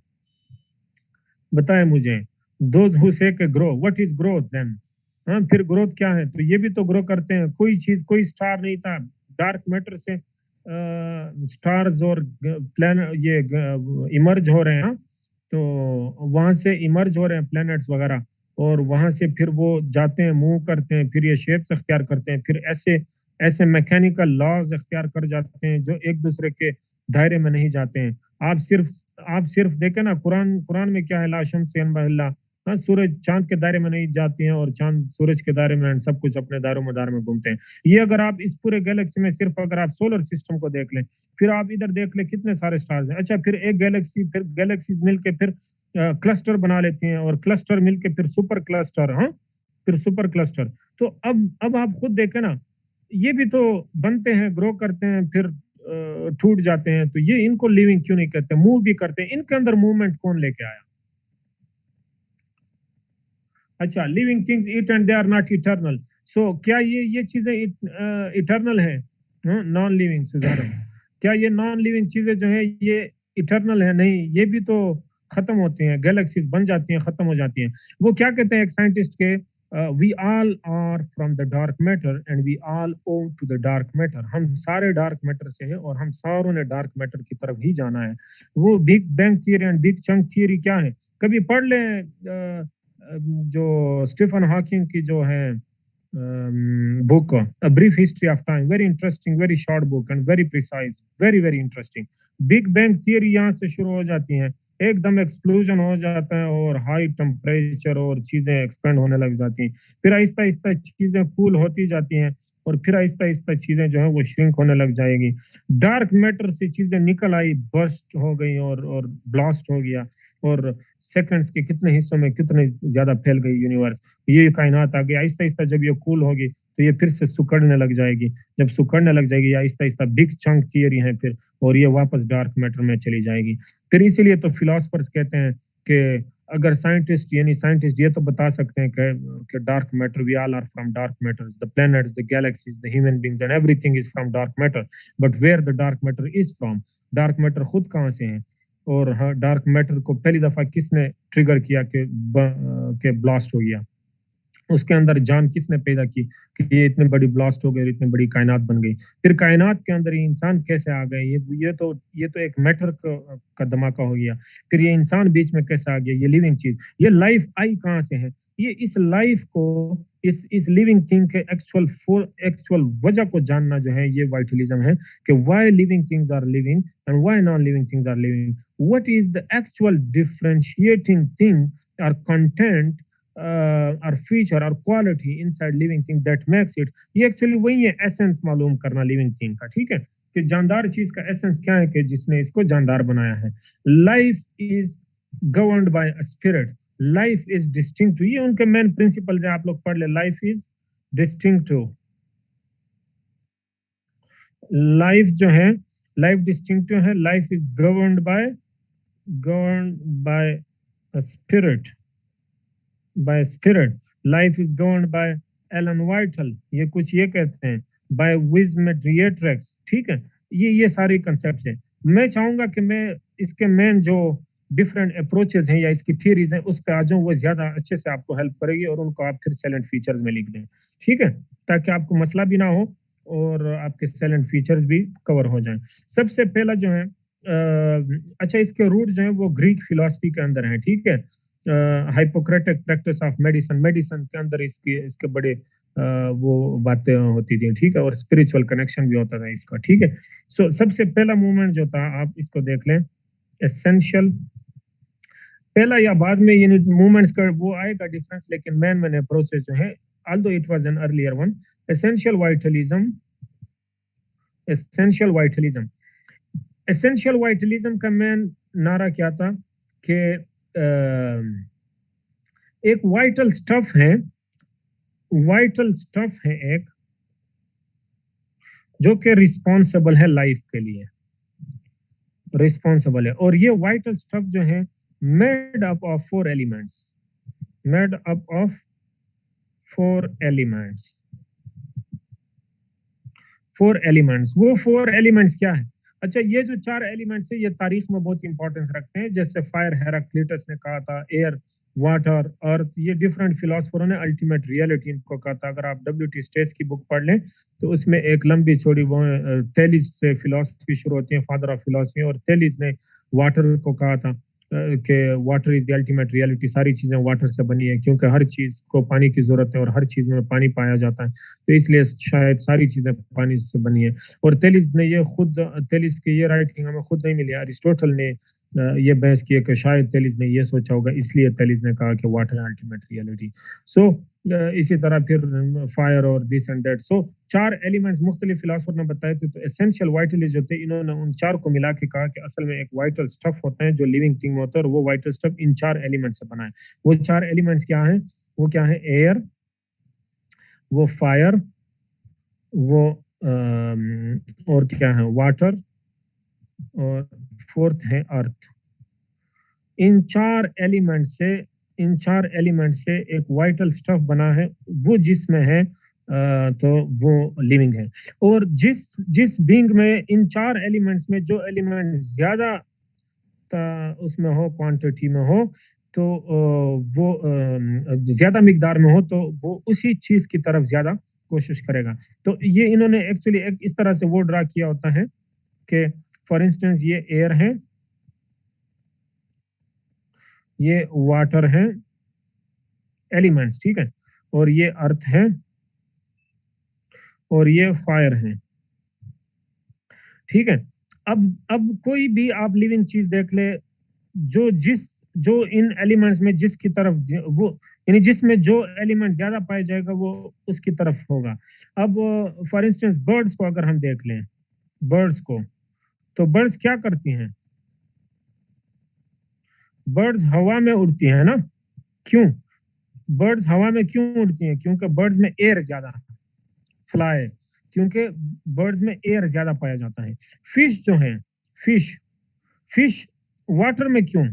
बताएं मुझे. Those who say grow, what is growth then? हाँ, फिर ग्रोथ क्या है? तो ये भी तो ग्रो करते हैं. कोई चीज, कोई स्टार नहीं था, डार्क मैटर से स्टार्स और प्लैनेट ये इमर्ज हो रहे हैं. तो वहां से इमर्ज हो रहे हैं प्लैनेट्स वगैरह, और वहां से फिर वो जाते हैं, मूव करते हैं, फिर ये शेप्स अख्तियार करते हैं, फिर ऐसे ऐसे मैकेनिकल लॉज अख्तियार कर जाते हैं जो एक दूसरे के दायरे में नहीं जाते हैं. आप सिर्फ देखें ना, कुरान कुरान में क्या है, ला शम्स यनबहिल्ला. हाँ, सूरज चांद के दायरे में नहीं जाती है और चांद सूरज के दायरे में, सब कुछ अपने दायरों मदार में घूमते हैं. ये अगर आप इस पूरे गैलेक्सी में सिर्फ अगर आप सोलर सिस्टम को देख लें, फिर आप इधर देख लें कितने सारे स्टार्स हैं. अच्छा, फिर एक गैलेक्सी, फिर गैलेक्सीज मिलके फिर क्लस्टर बना लेती हैं, और क्लस्टर मिलके फिर सुपर क्लस्टर. हाँ, फिर सुपर क्लस्टर. तो अब आप खुद देखें ना, ये भी तो बनते हैं, ग्रो करते हैं, फिर टूट जाते हैं. तो ये इनको लिविंग क्यों नहीं कहते? मूव भी करते हैं. इनके अंदर मूवमेंट कौन लेके आया? अच्छा, living things eat and they are not eternal. So क्या ये चीजें इटर्नल है? नॉन लिविंग सुधारण, क्या ये नॉन लिविंग चीजें जो है ये इटर्नल है? नहीं, ये भी तो खत्म होती हैं. गैलेक्सीज बन जाती हैं, खत्म हो जाती हैं. वो क्या कहते हैं एक साइंटिस्ट के, we all are from the dark matter and we all owe to the dark matter. हम सारे डार्क मैटर से हैं और हम सारों ने डार्क मैटर की तरफ ही जाना है. वो big bang theory and big chunk theory क्या है? कभी पढ़ लें जो स्टीफन हॉकिंग की जो है book, a brief history of time. Very interesting, very short book and very precise, very very interesting. Big bang theory यहाँ से शुरू हो जाती है. एकदम एक्सप्लोजन हो जाता है और हाई टेम्परेचर और चीजें एक्सपेंड होने लग जाती हैं. फिर आहिस्ता आहिस्ता चीजें कूल होती जाती हैं, और फिर आहिस्ता आहिस्ता चीजें जो है वो श्रिंक होने लग जाएगी. डार्क मैटर से चीजें निकल आई, बर्स्ट हो गई और ब्लास्ट हो गया, और सेकंड्स के कितने हिस्सों में कितने ज्यादा फैल गई यूनिवर्स. ये कायनात आ गई. आहिस्ता आहिस्ता जब ये कूल होगी तो ये फिर से सुकड़ने लग जाएगी. जब सुकड़ने लग जाएगी, Aahista Aahista big chunk theory है फिर, और ये वापस डार्क मैटर में चली जाएगी. फिर इसीलिए तो फिलोसफर्स कहते हैं कि अगर साइंटिस्ट ये तो बता सकते हैं कि dark matter, we all are from dark matters, the planets, the galaxies, the human beings and everything is from dark matter. But where the dark matter is from, dark matter खुद कहाँ से है, और हाँ, डार्क मैटर को पहली दफा किसने ट्रिगर किया कि ब्लास्ट हो गया, उसके अंदर जान किसने पैदा की कि ये इतनी बड़ी ब्लास्ट हो गई, इतनी बड़ी कायनात बन गई. फिर कायनात के अंदर ये इंसान कैसे आ गए? ये तो एक मैटर का धमाका हो गया. फिर ये इंसान बीच में कैसे आ गया? ये लिविंग चीज, ये लाइफ आई कहाँ से है? ये इस लाइफ को, इस लिविंग थिंग के एक्चुअल वजह को जानना जो है, ये वाइटलिज्म है कि why living things are living and why non living things are living. What is the actual differentiating thing और कंटेंट और फीचर और quality inside living thing that makes it. ये एक्चुअली वही है, एसेंस मालूम करना लिविंग थिंग का. ठीक है, कि जानदार चीज का एसेंस क्या है, कि जिसने इसको जानदार बनाया है. Life is governed bye a spirit, life is distinct. ये उनके मेन प्रिंसिपल्स है, आप लोग पढ़ ले. लाइफ इज डिस्टिंक्ट, लाइफ जो है, लाइफ डिस्टिंक्ट है. Life is governed bye a spirit, by spirit. Life is governed by Ellen Whitehall. ये कुछ ये कहते हैं by Wismedriatrix. ठीक है, ये सारी कंसेप्ट है. मैं चाहूंगा कि मैं इसके मेन जो डिफरेंट अप्रोचेस हैं या इसकी थियरीज हैं उस पर आ जाऊं, वो ज्यादा अच्छे से आपको हेल्प करेगी, और उनको आप फिर साइलेंट फीचर्स में लिख दें. ठीक है, ताकि आपको मसला भी ना हो और आपके साइलेंट फीचर्स भी कवर हो जाएं. सबसे पहला जो है, अच्छा, इसके रूट जो है वो ग्रीक फिलॉसफी के अंदर है. ठीक है, हाइपोक्रेटिक प्रैक्टिस ऑफ मेडिसिन, मेडिसिन के अंदर इसके बड़े वो बातें होती थी. ठीक है, और स्पिरिचुअल कनेक्शन भी होता था इसका. ठीक है, सो सबसे पहला मूवमेंट जो था, आप इसको देख लें, एसेंशियल पहला या बाद में ये मूवमेंट्स का वो आएगा डिफरेंस, लेकिन मेन अप्रोचेस जो है, although it was an earlier one, essential vitalism का मेन नारा क्या था कि एक वाइटल स्टफ है एक, जो कि रिस्पॉन्सिबल है लाइफ के लिए, रिस्पॉन्सिबल है। और ये वाइटल स्टफ जो है made up of 4 elements, four elements. वो 4 एलिमेंट्स क्या है? अच्छा, ये जो 4 एलिमेंट्स है ये तारीख में बहुत इंपॉर्टेंस रखते हैं। जैसे फायर हेराक्लिटस ने कहा था, एयर, वाटर, अर्थ, ये डिफरेंट फिलोसफरों ने अल्टीमेट रियलिटी इनको कहा था। अगर आप W.T. स्टेट्स की बुक पढ़ लें तो उसमें एक लंबी चौड़ी वो थेलिस से फिलोसफी शुरू होती है, फादर ऑफ फिलोसफी, और थेलिस ने वाटर को कहा था कि water is the ultimate reality, सारी चीजें वाटर से बनी है, क्योंकि हर चीज को पानी की जरूरत है और हर चीज में पानी पाया जाता है, तो इसलिए शायद सारी चीजें पानी से बनी है। और थेलिस की ये राइटिंग हमें खुद नहीं मिली, अरिस्टोटल ने ये बहस की है कि शायद थेलिस ने ये सोचा होगा, इसलिए थेलिस ने कहा कि वाटर अल्टीमेट रियलिटी। सो इसी तरह फिर फायर और this and that. So 4 elements मुख्तलिफ फिलोसफर ने बताए थे। तो एसेंशियल वाइटल जो थे, इन्होंने उन 4 को मिला के कहा कि असल में एक वाइटल स्टफ होता है जो लिविंग थिंग में होता है, और वो वाइटल स्टफ इन 4 एलिमेंट्स से बना है। वो 4 एलिमेंट्स क्या है? वो क्या है? एयर, वो फायर, वो और क्या है? वाटर, और फोर्थ है अर्थ। इन 4 एलिमेंट से एक वाइटल स्टफ बना है, वो जिसमें है तो वो लिविंग है। और जिस बीइंग में इन 4 एलिमेंट्स में जो एलिमेंट ज्यादा उसमें हो, क्वांटिटी में हो, तो वो ज्यादा मिकदार में हो, तो वो उसी चीज की तरफ ज्यादा कोशिश करेगा। तो ये इन्होंने एक्चुअली एक इस तरह से वो ड्रा किया होता है कि फॉर इंस्टेंस ये एयर है, ये वाटर है, एलिमेंट्स, ठीक है, और ये अर्थ है, और ये फायर है, ठीक है। अब कोई भी आप लिविंग चीज देख ले, जो इन एलिमेंट्स में जिसकी तरफ वो, यानी जिसमें जो एलिमेंट ज्यादा पाया जाएगा वो उसकी तरफ होगा। अब फॉर इंस्टेंस बर्ड्स को अगर हम देख लें, बर्ड्स को, तो बर्ड्स क्या करती हैं? बर्ड्स हवा में उड़ती हैं ना। क्यों बर्ड्स हवा में क्यों उड़ती हैं? क्योंकि बर्ड्स में एयर ज्यादा, फ्लाई, क्योंकि बर्ड्स में एयर ज्यादा पाया जाता है। फिश जो है, फिश वाटर में क्यों?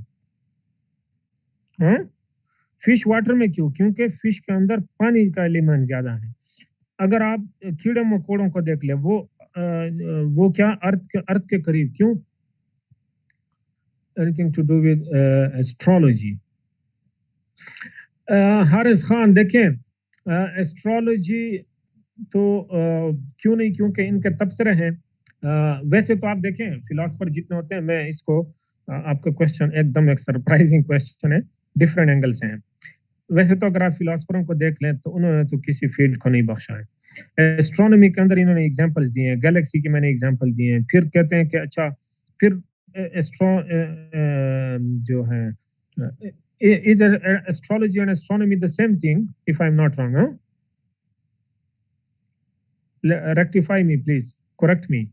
हाँ, फिश वाटर में क्यों? क्योंकि फिश के अंदर पानी का एलिमेंट ज्यादा है। अगर आप कीड़े मकोड़ों को देख ले, वो क्या अर्थ के करीब, क्यों? Anything to do with astrology. Haris Khan, देखें एस्ट्रोलॉजी तो क्यों नहीं, क्योंकि इनके तबसरे हैं। वैसे तो आप देखें फिलोसफर जितने होते हैं, मैं इसको आपका क्वेश्चन एकदम एक सरप्राइजिंग क्वेश्चन है, डिफरेंट एंगल से है। वैसे तो अगर आप फिलोसफरों को देख लें तो उन्होंने तो किसी फील्ड को नहीं बख्शा है। एस्ट्रोनॉमी के अंदर इन्होंने एग्जांपल्स दिए हैं, गैलेक्सी की मैंने एग्जांपल दिए हैं। फिर कहते हैं कि अच्छा, फिर जो है, is astrology and astronomy the same thing, if I'm not wrong? Huh? Rectify me, please, correct me.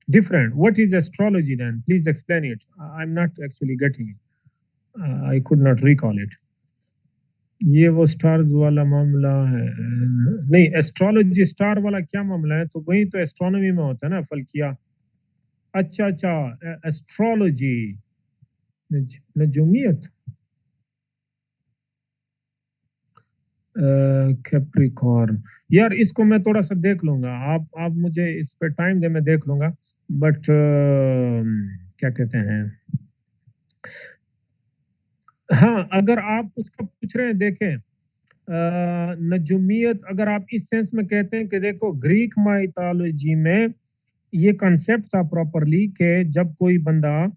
Different. What is astrology then? Please explain it. I'm not actually getting it. I could not recall it. ये वो stars वाला मामला है? नहीं, astrology star वाला क्या मामला है? तो वही तो एस्ट्रोनॉमी में होता है ना, फल्किया। अच्छा, एस्ट्रोलॉजी, नजूमियत, कैप्रिकॉर्न। यार इसको मैं थोड़ा सा देख लूंगा, आप मुझे इस पे टाइम दे, मैं देख लूंगा। बट क्या कहते हैं, हाँ, अगर आप उसका पूछ रहे हैं, देखें नजूमियत अगर आप इस सेंस में कहते हैं कि देखो, ग्रीक माइथोलॉजी में ये कंसेप्ट था प्रॉपरली कि जब कोई बंदा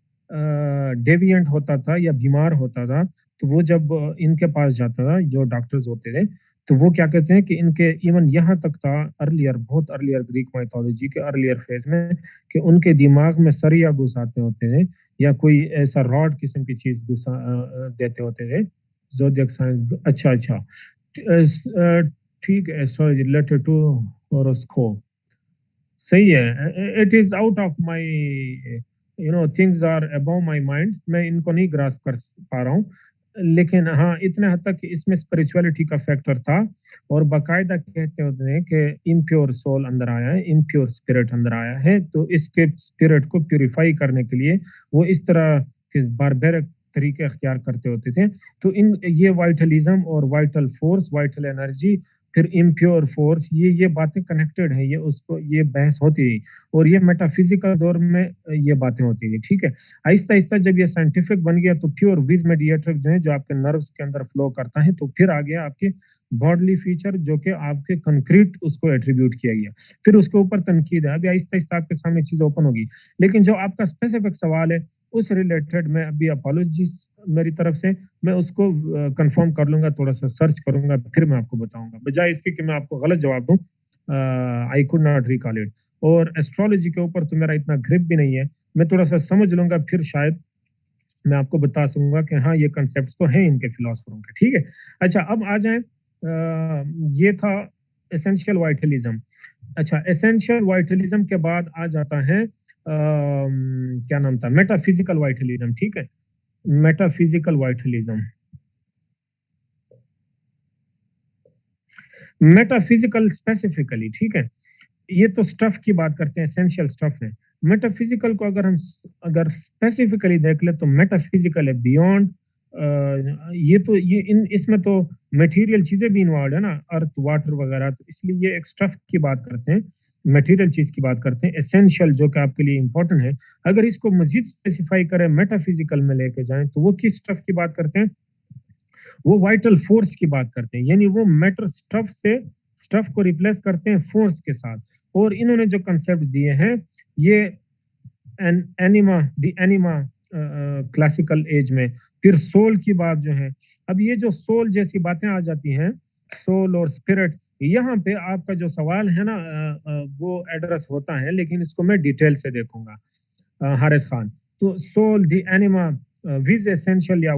डेविएंट होता था या बीमार होता था, तो वो जब इनके पास जाता था, जो डॉक्टर्स होते थे, तो वो क्या कहते हैं कि इनके इवन यहाँ तक था अर्लियर, बहुत अर्लियर ग्रीक माइथोलॉजी के अर्लियर फेज में, कि उनके दिमाग में सरिया घुसाते होते थे या कोई ऐसा रॉड किस्म की चीज देते होते थे। ज़ोडिएक साइंस, अच्छा अच्छा, ठीक है, एस्ट्रोलॉजी रिलेटेड टू हॉरोस्कोप, सही है। It is out of my, things are above my mind, मैं इनको नहीं ग्रास्प कर पा रहा हूँ, लेकिन हाँ इतने हद तक कि इसमें स्पिरिचुअलिटी का फैक्टर था। और बाकायदा कहते होते हैं कि इम्प्योर सोल अंदर आया है, इम्प्योर स्पिरिट अंदर आया है, तो इसके स्पिरिट को प्यूरिफाई करने के लिए वो इस तरह के बारबेरिक तरीके अख्तियार करते होते थे। तो इन ये वाइटलिज्म और वाइटल फोर्स, वाइटल एनर्जी, फिर इम्प्योर फोर्स, ये बातें कनेक्टेड है, ये उसको ये बहस होती है और ये मेटाफिजिकल दौर में ये बातें होती है, ठीक है। आहिस्ता आहिस्ता जब ये साइंटिफिक बन गया तो प्योर विज मेडिएटर जो है, जो आपके नर्व्स के अंदर फ्लो करता है, तो फिर आ गया आपके बॉडली फीचर जो कि आपके कंक्रीट उसको एट्रीब्यूट किया गया, फिर उसके ऊपर तनकीद है। अभी आहिस्ता आहिस्ता आपके सामने चीज ओपन होगी, लेकिन जो आपका स्पेसिफिक सवाल है उस रिलेटेड मैं अभी अपॉलॉजीज मेरी तरफ से, मैं उसको कंफर्म कर लूंगा, थोड़ा सा सर्च करूंगा, फिर मैं आपको बताऊंगा, बजाय इसके कि मैं आपको गलत जवाब दूं। I could not recall it. और एस्ट्रोलॉजी के ऊपर तो मेरा इतना ग्रिप भी नहीं है, मैं थोड़ा सा समझ लूंगा, फिर शायद मैं आपको बता सकूंगा कि हाँ ये कंसेप्ट्स तो हैं इनके फिलोसफरों के, ठीक है। अच्छा, अब आ जाए, ये था एसेंशियल वाइटलिज्म। अच्छा, एसेंशियल वाइटलिज्म के बाद आ जाता है क्या नाम था, मेटाफिजिकल वाइटलिज्म, ठीक है। मेटाफिजिकल वाइटलिज्म, मेटाफिजिकल स्पेसिफिकली, ठीक है। ये तो स्टफ की बात करते हैं, एसेंशियल स्टफ है। मेटाफिजिकल को अगर हम अगर स्पेसिफिकली देख ले तो मेटाफिजिकल है बियॉन्ड, ये तो ये इन इसमें तो मटेरियल चीजें भी इन्वॉल्व है ना, अर्थ वाटर वगैरह, तो इसलिए ये एक स्टफ की बात करते हैं, मटेरियल चीज की बात करते हैं। एसेंशियल जो कि आपके लिए इंपॉर्टेंट है, अगर इसको मजीद स्पेसिफाई करें, मेटाफिजिकल में लेके जाएं, तो वो किस स्टफ की बात करते हैं, वो वाइटल फोर्स की बात करते हैं, यानी वो मैटर स्टफ से स्टफ को रिप्लेस करते हैं फोर्स के साथ। और इन्होंने जो कंसेप्ट दिए हैं, ये anima, the anima classical age में, फिर सोल की बात जो है, अब ये जो सोल जैसी बातें आ जाती हैं, सोल और स्पिरिट, यहाँ पे आपका जो सवाल है ना, वो एड्रेस होता है, लेकिन इसको मैं डिटेल से देखूंगा, हारिस खान। तो soul, the anima, which essential, या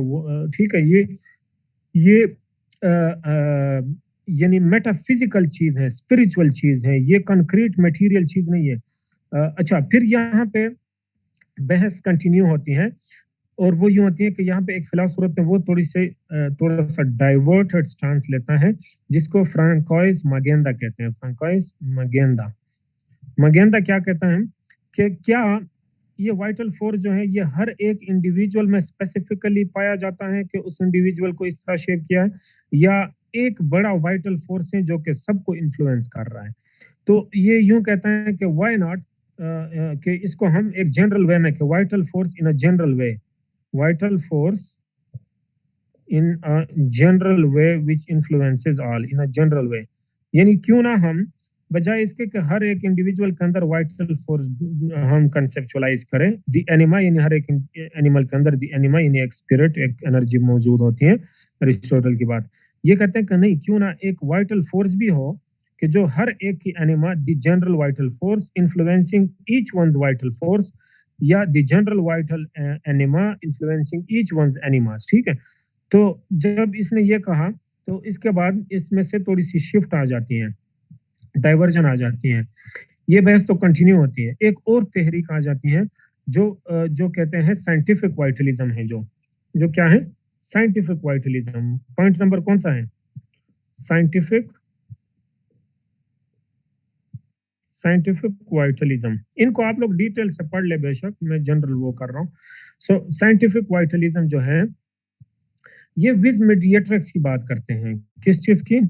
ठीक है, ये यानी मेटाफिजिकल चीज है, स्पिरिचुअल चीज है, ये कंक्रीट मटेरियल चीज नहीं है। अच्छा, फिर यहाँ पे बहस कंटिन्यू होती है, और वो यूं होती है कि यहाँ पे एक फिलोसोफर है, वो थोड़ा सा डाइवर्टेड स्टांस लेता है, जिसको फ्रांकोइस मगेंदा कहते हैं। फ्रांकोइस मगेंदा, मगेंदा क्या कहता है कि क्या ये वाइटल फोर्स जो है, ये हर एक इंडिविजुअल में स्पेसिफिकली पाया जाता है कि उस इंडिविजुअल को इस तरह शेप किया है, या एक बड़ा वाइटल फोर्स है जो कि सबको इन्फ्लुएंस कर रहा है। तो ये यूं कहता है कि व्हाई नॉट, कि इसको हम एक जनरल वे में, कि vital force in a general way, vital force in a general way which influences all, in a general वे, यानी क्यों ना हम बजाय इसके कि हर एक इंडिविजुअल के अंदर वाइटल फोर्स हम कंसेप्चुअलाइज करें, द एनिमा, यानी हर एक एनिमल के अंदर द एनिमा यानी एक स्पिरिट, एक एनर्जी मौजूद होती है, अरिस्टोटल की बात। ये कहते हैं कि नहीं, क्यों ना एक वाइटल फोर्स भी हो, कि जो हर एक की anima, the general vital force influencing each one's vital force, या the general vital anima influencing each one's animas, ठीक है। तो जब इसने ये कहा, तो इसके बाद इसमें से थोड़ी सी शिफ्ट आ जाती है, डाइवर्जन आ जाती है, ये बहस तो कंटिन्यू होती है। एक और तहरीक आ जाती है, जो कहते हैं साइंटिफिक वाइटलिज्म है, जो क्या है, साइंटिफिक वाइटलिज्म। पॉइंट नंबर कौन सा है, साइंटिफिक साइंटिफिक वाइटलिज्म। इनको आप लोग डिटेल से पढ़ ले, बेशक मैं जनरल वो कर रहा हूँ। सो साइंटिफिक वाइटलिज्म जो है, ये विज मीडिएट्रिक्स की बात करते हैं, किस चीज की,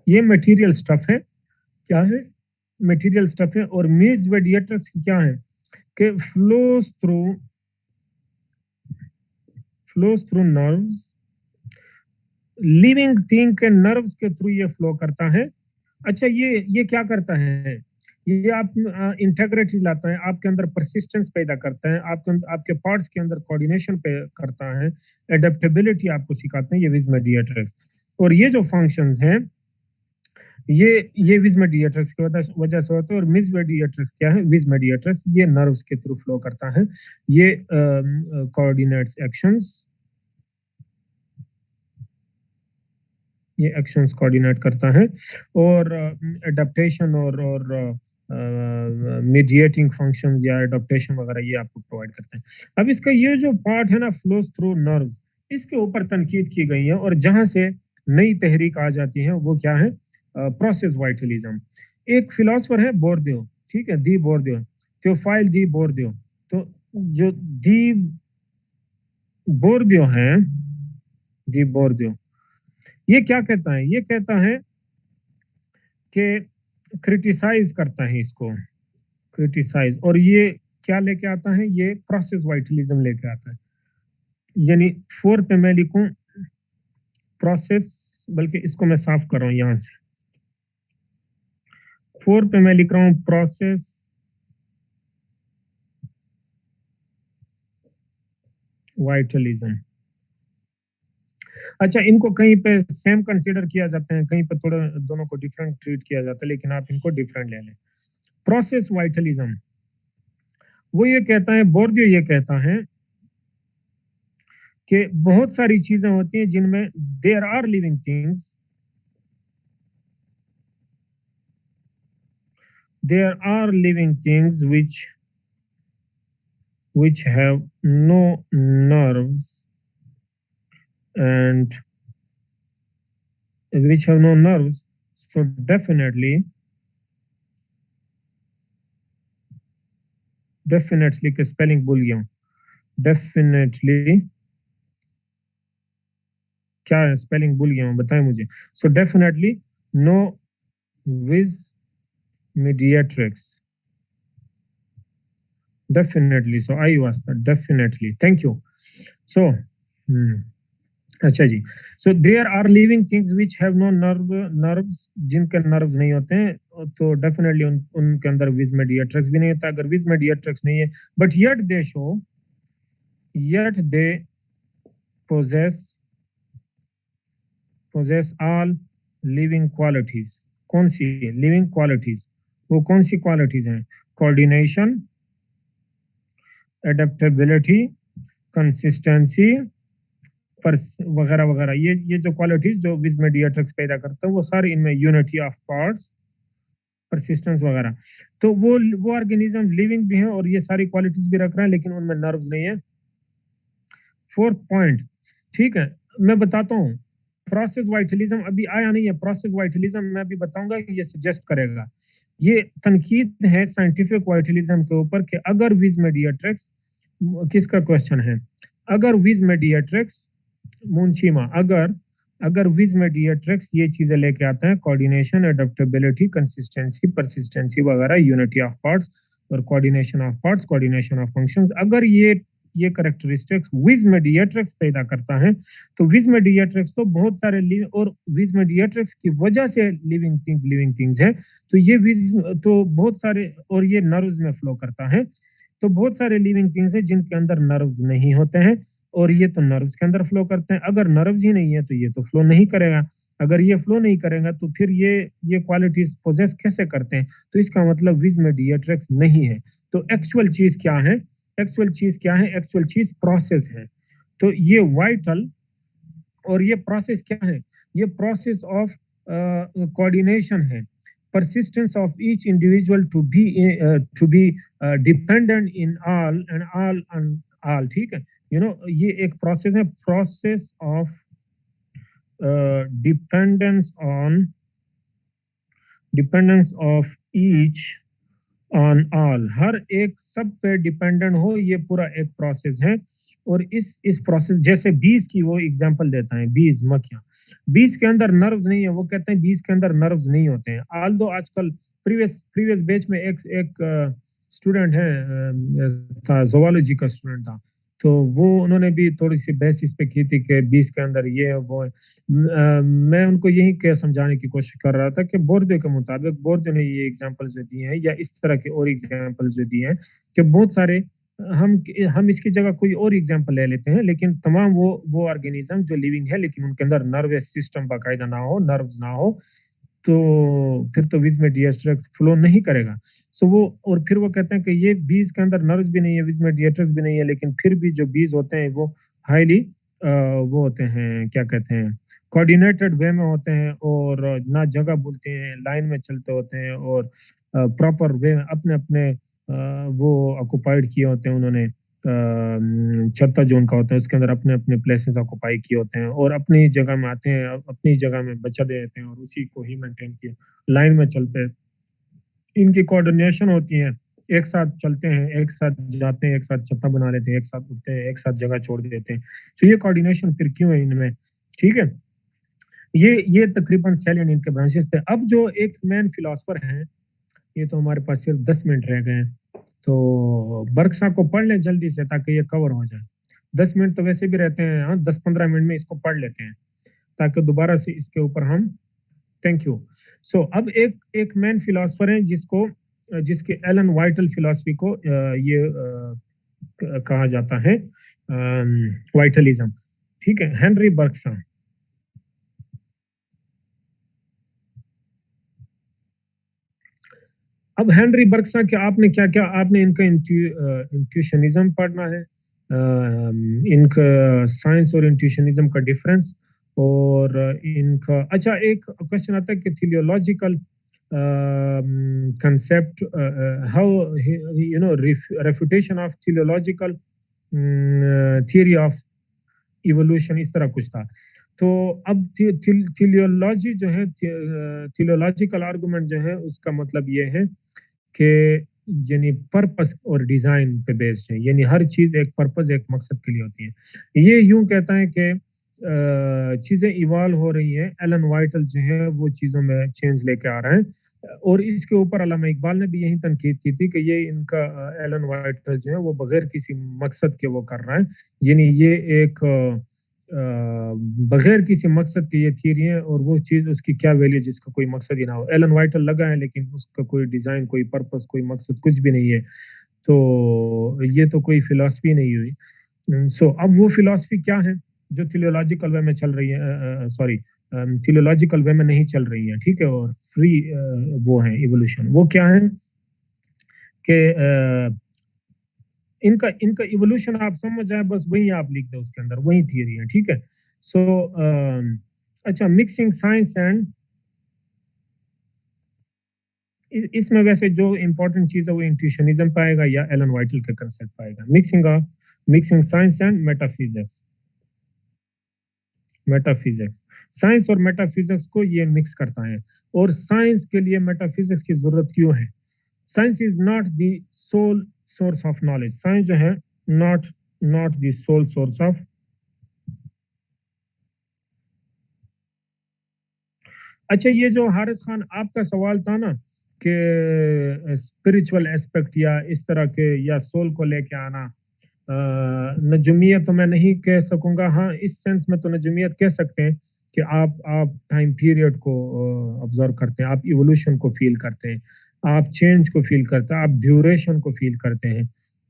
ये मटेरियल स्टफ है, क्या है, मटेरियल स्टफ है। और मीज मीडिएट्रिक्स क्या है, कि flows through nerves, living thing के नर्व्स के थ्रू ये फ्लो करता है। अच्छा, ये क्या करता है, ये आप इंटेग्रिटी लाता है, आपके अंदर परसिस्टेंस पैदा करता है, आपके पार्ट्स के अंदर कोऑर्डिनेशन पे करता है, एडेप्टेबिलिटी आपको सिखाते हैं ये विज मेडिएटर्स। और ये जो फंक्शंस हैं ये विज मेडिएटर्स की वजह से होते हैं। और मिस मेडिएटर्स क्या है? विज मेडिएटर्स ये नर्व्स के थ्रू फ्लो करता है, ये कोऑर्डिनेट्स एक्शंस, ये एक्शंस कोऑर्डिनेट करता है, और एडेप्टेशन और मीडिएटिंग फंक्शंस या एडेप्टेशन वगैरह ये आपको प्रोवाइड करते हैं। अब इसका ये जो पार्ट है ना, फ्लोज थ्रू नर्व्स, इसके ऊपर तनकीद की गई है, और जहां से नई तहरीक आ जाती है वो क्या है? प्रोसेस वाइटलिज्म। एक फिलोसफर है बोर्दियो, ठीक है, दी बोर्दियो, थियोफाइल दी बोर्दियो। तो जो दी बोर्दियो है, दी बोर्दियो, ये क्या कहता है? ये कहता है कि क्रिटिसाइज करता है इसको, क्रिटिसाइज, और ये क्या लेके आता है? ये प्रोसेस वाइटलिज्म लेके आता है। यानी फोर्थ पे मैं लिखूं प्रोसेस, बल्कि इसको मैं साफ कर रहा हूं यहां से, फोर्थ पे मैं लिख रहा हूं प्रोसेस वाइटलिज्म। अच्छा, इनको कहीं पे सेम कंसीडर किया जाता है, कहीं पे थोड़ा दोनों को डिफरेंट ट्रीट किया जाता है, लेकिन आप इनको डिफरेंट ले लें। प्रोसेस वाइटलिज्म वो ये कहता है, बोर्दियो ये कहता है कि बहुत सारी चीजें होती हैं जिनमें there are living things, there are living things which have no nerves and which have no nerves, so definitely के स्पेलिंग भूल गया हूं, डेफिनेटली क्या है? स्पेलिंग भूल गया हूं, बताएं मुझे। So definitely no with mediatrix, definitely, so I was definitely, thank you. So अच्छा जी, so there are living things which have no nerves, जिनके नर्व्स नहीं होते हैं, तो डेफिनेटली उनके अंदर विज मेडिएट्रिक्स भी नहीं होता। अगर विज मेडिएट्रिक्स नहीं है, but yet they possess all living qualities। कौन सी लिविंग क्वालिटीज? वो कौन सी क्वालिटीज हैं? कोऑर्डिनेशन, एडेप्टेबिलिटी, कंसिस्टेंसी, वगैरह वगैरह। ये जो क्वालिटीज जो विज मेडिएट्रिक्स पैदा करता है, वो सारी इनमें यूनिटी ऑफ पार्ट्स, परसिस्टेंस वगैरह। तो वो ऑर्गेनिजम्स लिविंग भी हैं और ये सारी क्वालिटीज भी रख रहे हैं, लेकिन उनमें नर्व्स नहीं है। फोर्थ पॉइंट, ठीक है, मैं बताता हूँ। प्रोसेस वाइटलिज्म अभी आया नहीं है, प्रोसेस वाइटलिज्म मैं अभी बताऊंगा कि ये सजेस्ट करेगा। ये तनकीद है साइंटिफिक वाइटलिज्म के ऊपर कि अगर विज मेडिएट्रिक्स, किसका क्वेश्चन है? अगर विज मेडिएट्रिक्स मुंशीमा, अगर विज मेडिएट्रिक्स ये चीजें लेके आते हैं, कोऑर्डिनेशन, एडेप्टेबिलिटी, कंसिस्टेंसी, परसिस्टेंसी वगैरह, यूनिटी ऑफ पार्ट्स और coordination of parts, coordination of functions, अगर ये कैरेक्टरिस्टिक्स विज मेडिएट्रिक्स पैदा करता है, तो विज मेडिएट्रिक्स तो बहुत सारे और विज मेडिएट्रिक्स की वजह से लिविंग थिंग्स है, तो ये विज तो बहुत सारे, और ये नर्व्स में फ्लो करता है, तो बहुत सारे लिविंग थिंग्स है जिनके अंदर नर्व्स नहीं होते हैं, और ये तो नर्व्स के अंदर फ्लो करते हैं। अगर नर्व्स ही नहीं है तो ये तो फ्लो नहीं करेगा। अगर ये फ्लो नहीं करेगा तो फिर ये क्वालिटीज पोजेस कैसे करते हैं? तो इसका मतलब विज मेडिएट्रिक्स नहीं है। तो एक्चुअल चीज क्या है? एक्चुअल चीज प्रोसेस है। तो ये वाइटल, और ये प्रोसेस क्या है? ये प्रोसेस ऑफ कोऑर्डिनेशन है, persistence of each individual to be dependent in all and all, ठीक है, ये एक प्रोसेस है, process of dependence of each on all, हर एक सब पे डिपेंडेंट हो, ये पूरा एक प्रोसेस है। और इस प्रोसेस, जैसे बीज की वो एग्जांपल देता है, बीज, मक्खियां, बीज के अंदर नर्व्स नहीं है, वो कहते हैं बीज के अंदर नर्व्स नहीं होते हैं। आल दो आजकल प्रीवियस बैच में एक स्टूडेंट है, था, जोलॉजी का स्टूडेंट था, तो वो उन्होंने भी थोड़ी-सी बहस इस पे की थी कि 20 के अंदर ये है, वो है। मैं उनको यही क समझाने की कोशिश कर रहा था कि बोर्डियो के मुताबिक बोर्डियो ने ये एग्ज़ाम्पल्स जो दिए हैं या इस तरह के और एग्ज़ाम्पल्स जो दिए हैं कि बहुत सारे हम इसकी जगह कोई और एग्ज़ाम्पल ले लेते हैं, लेकिन तमाम वो ऑर्गेनिज़्म जो लिविंग है लेकिन उनके अंदर नर्वस सिस्टम बाकायदा ना हो, नर्व्स ना हो, तो फिर तो विज़मेडिएट्रिक्स फ्लो नहीं करेगा। सो वो और फिर वो कहते हैं कि ये बीज के अंदर नर्व्स भी नहीं है, विज़मेडिएट्रिक्स भी नहीं है, लेकिन फिर भी जो बीज होते हैं वो हाईली वो होते हैं, क्या कहते हैं, कोऑर्डिनेटेड वे में होते हैं और ना जगह भूलते हैं, लाइन में चलते होते हैं और प्रॉपर वे में अपने-अपने वो ऑक्युपाइड किए होते हैं उन्होंने, छत्ता जो उनका होता है उसके अंदर अपने-अपने प्लेसेस ऑक्युपाई किए होते हैं और अपनी ही जगह में आते हैं, अपनी जगह में बचा देते हैं और उसी को ही मेंटेन किए लाइन में चलते हैं। इनकी कोऑर्डिनेशन होती है, एक साथ चलते हैं, एक साथ जाते हैं, एक साथ छत्ता बना लेते हैं, एक साथ उठते हैं, एक साथ जगह छोड़ देते हैं। तो ये कोऑर्डिनेशन फिर क्यों है इनमें? ठीक है? ये तकरीबन सेल एंड इनके ब्रांचेस थे। अब जो एक मेन फिलॉसफर हैं, ये तो हमारे पास सिर्फ 10 मिनट रह गए हैं, तो बर्कशॉ को पढ़ लें जल्दी से ताकि ये कवर हो जाए। 10 मिनट तो वैसे भी रहते हैं, हाँ, 10-15 मिनट में इसको पढ़ लेते हैं, ताकि दोबारा से इसके ऊपर हम थैंक यू। सो अब एक एक मेन फिलॉसफर है जिसके एलन वाइटल फिलॉसफी को ये कहा जाता है वाइटलिज्म। ठीक है, हेनरी बर्कशॉ। अब हेनरी बर्कशॉ के आपने क्या-क्या आपने इनका इंट्यूशनिज्म पढ़ना है, इनका साइंस और इंट्यूशनिज्म का डिफरेंस और इनका अच्छा एक क्वेश्चन आता है कि theological concept how you know refutation of theological theory of evolution इस तरह कुछ था। तो अब थियोलॉजी जो है थियोलॉजिकल आर्गुमेंट जो है उसका मतलब ये है कि यानी पर्पस और डिजाइन पे बेस्ड है, यानी हर चीज एक पर्पस एक मकसद के लिए होती है। ये यूं कहता है कि चीजें इवॉल्व हो रही है, एलन वाइटल जो है वो चीजों में चेंज लेके आ रहे हैं और इसके ऊपर अल्लामा इकबाल ने भी यही तनकीद की थी कि ये इनका एलन वाइटल जो है वो बगैर किसी मकसद के वो कर रहा है, यानी ये एक बगैर किसी मकसद की ये थियरी है और वो चीज उसकी क्या वैल्यू जिसका कोई मकसद ही ना हो। एलन वाइटल लगा है लेकिन उसका कोई डिजाइन, कोई पर्पस, कोई मकसद कुछ भी नहीं है, तो ये तो कोई फिलॉसफी नहीं हुई। सो अब वो फिलॉसफी क्या है जो थियोलॉजिकल वे में चल रही है, सॉरी थियोलॉजिकल वे में नहीं चल रही है, ठीक है, और फ्री वो है इवोल्यूशन, वो क्या है कि इनका इनका इवोल्यूशन आप समझ जाए, बस वही आप लिख दो, उसके अंदर वही थियरी है, ठीक है। सो अच्छा, मिक्सिंग साइंस एंड इसमें वैसे जो इंपॉर्टेंट चीज है वो इंट्यूशनिज्म पाएगा या एलन वाइटल के कंसेप्ट पाएगा। Mixing science and metaphysics. Metaphysics science और मेटाफिजिक्स को ये मिक्स करता है और साइंस के लिए मेटाफिजिक्स की जरूरत क्यों है? Science is not the sole source of knowledge. Science जो है not not the sole source of. अच्छा, ये जो हारिस खान आपका सवाल था ना कि स्पिरिचुअल एस्पेक्ट या इस तरह के या सोल को लेके आना, नजूमियत तो मैं नहीं कह सकूंगा, हाँ इस सेंस में तो नजूमियत कह सकते हैं कि आप टाइम पीरियड को ऑब्जर्व करते हैं, आप इवोल्यूशन को फील करते हैं, आप चेंज को फील करते हैं, आप ड्यूरेशन को फील करते हैं।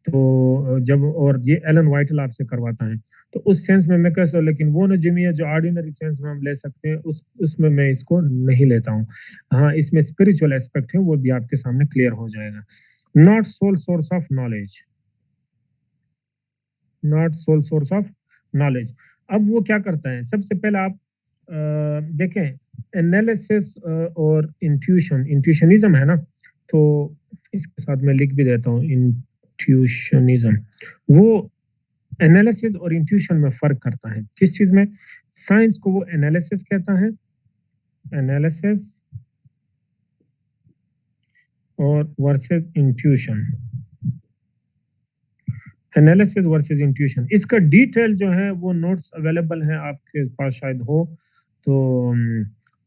तो जब और ये एलन वाइटल आपसे करवाता है, तो उस सेंस में मैं कह सकता हूँ, लेकिन वो नजूमियत जो ऑर्डिनरी सेंस में हम ले सकते हैं उसमें मैं इसको नहीं लेता हूँ। हाँ, इसमें स्पिरिचुअल एस्पेक्ट है, वो भी आपके सामने क्लियर हो जाएगा। Not sole source of knowledge, not sole source of knowledge. अब वो क्या करता है, सबसे पहले आप देखें एनालिसिस और इंट्यूशनिज्म है ना, तो इसके साथ मैं लिख भी देता हूँ इंट्यूशनिज्म। वो एनालिसिस और इंट्यूशन में फर्क करता है, किस चीज में? साइंस को वो एनालिसिस कहता है, एनालिसिस और versus intuition, analysis versus intuition. इसका डिटेल जो है वो नोट्स अवेलेबल हैं आपके पास शायद हो, तो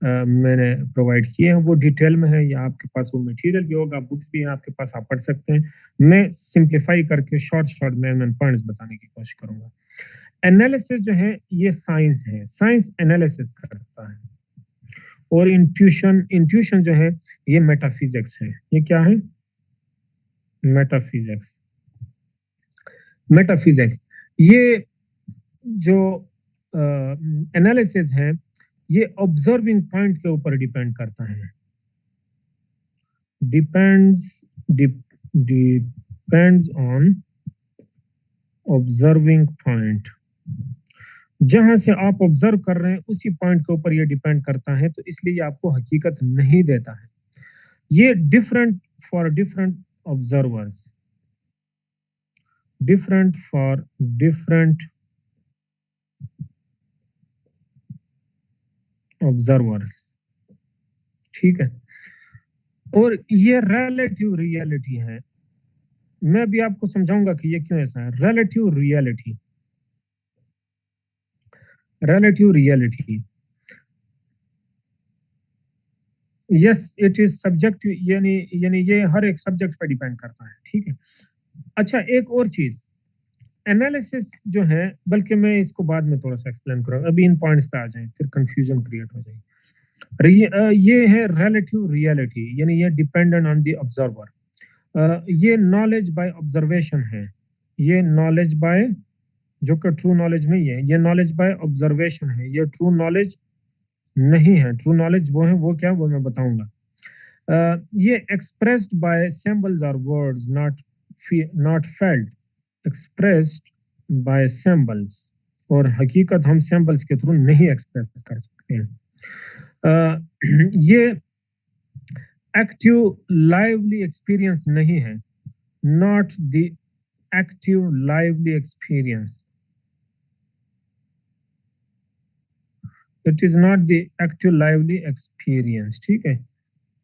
मैंने प्रोवाइड किए हैं, वो डिटेल में है, या आपके पास वो मटेरियल भी होगा, बुक्स भी हैं आपके पास, आप पढ़ सकते हैं। मैं सिंप्लीफाई करके शॉर्ट में पॉइंट्स बताने की कोशिश करूंगा। एनालिसिस जो है ये साइंस है, साइंस एनालिसिस करता है। और इंट्यूशन जो है ये मेटाफिजिक्स है। ये क्या है? मेटाफिजिक्स। मेटाफिजिक्स ये जो एनालिसिस है ये ऑब्जर्विंग पॉइंट के ऊपर डिपेंड करता है। Depends on observing point. जहां से आप ऑब्जर्व कर रहे हैं उसी पॉइंट के ऊपर ये डिपेंड करता है, तो इसलिए ये आपको हकीकत नहीं देता है। ये different for different observers, different for different observers, ठीक है। और ये रिलेटिव रियलिटी है। मैं भी आपको समझाऊंगा कि ये क्यों ऐसा है। Relative reality, relative reality, yes it is subjective, यानी यानी ये हर एक सब्जेक्ट पर डिपेंड करता है, ठीक है। अच्छा, एक और चीज, एनालिसिस जो है, बल्कि मैं इसको बाद में थोड़ा सा एक्सप्लेन करूंगा, अभी इन पॉइंट्स पे आ जाएं, फिर कंफ्यूजन क्रिएट हो जाएगी। ये है रिलेटिव रियलिटी, यानी ये डिपेंडेंट ऑन द ऑब्जर्वर। ये नॉलेज बाय ऑब्जर्वेशन है। ये नॉलेज बाय, जो कि ट्रू नॉलेज नहीं है, ये नॉलेज बाय ऑब्जर्वेशन है, ये ट्रू नॉलेज नहीं है। ट्रू नॉलेज वो है, वो क्या, वो मैं बताऊंगा। ये एक्सप्रेस्ड बाय सिंबल्स और words, not felt, expressed by symbols, और हकीकत हम सिंबल्स के थ्रू नहीं एक्सप्रेस कर सकते हैं। ये एक्टिव लाइवली एक्सपीरियंस नहीं है, not the active lively experience, it is not the active lively experience, ठीक है।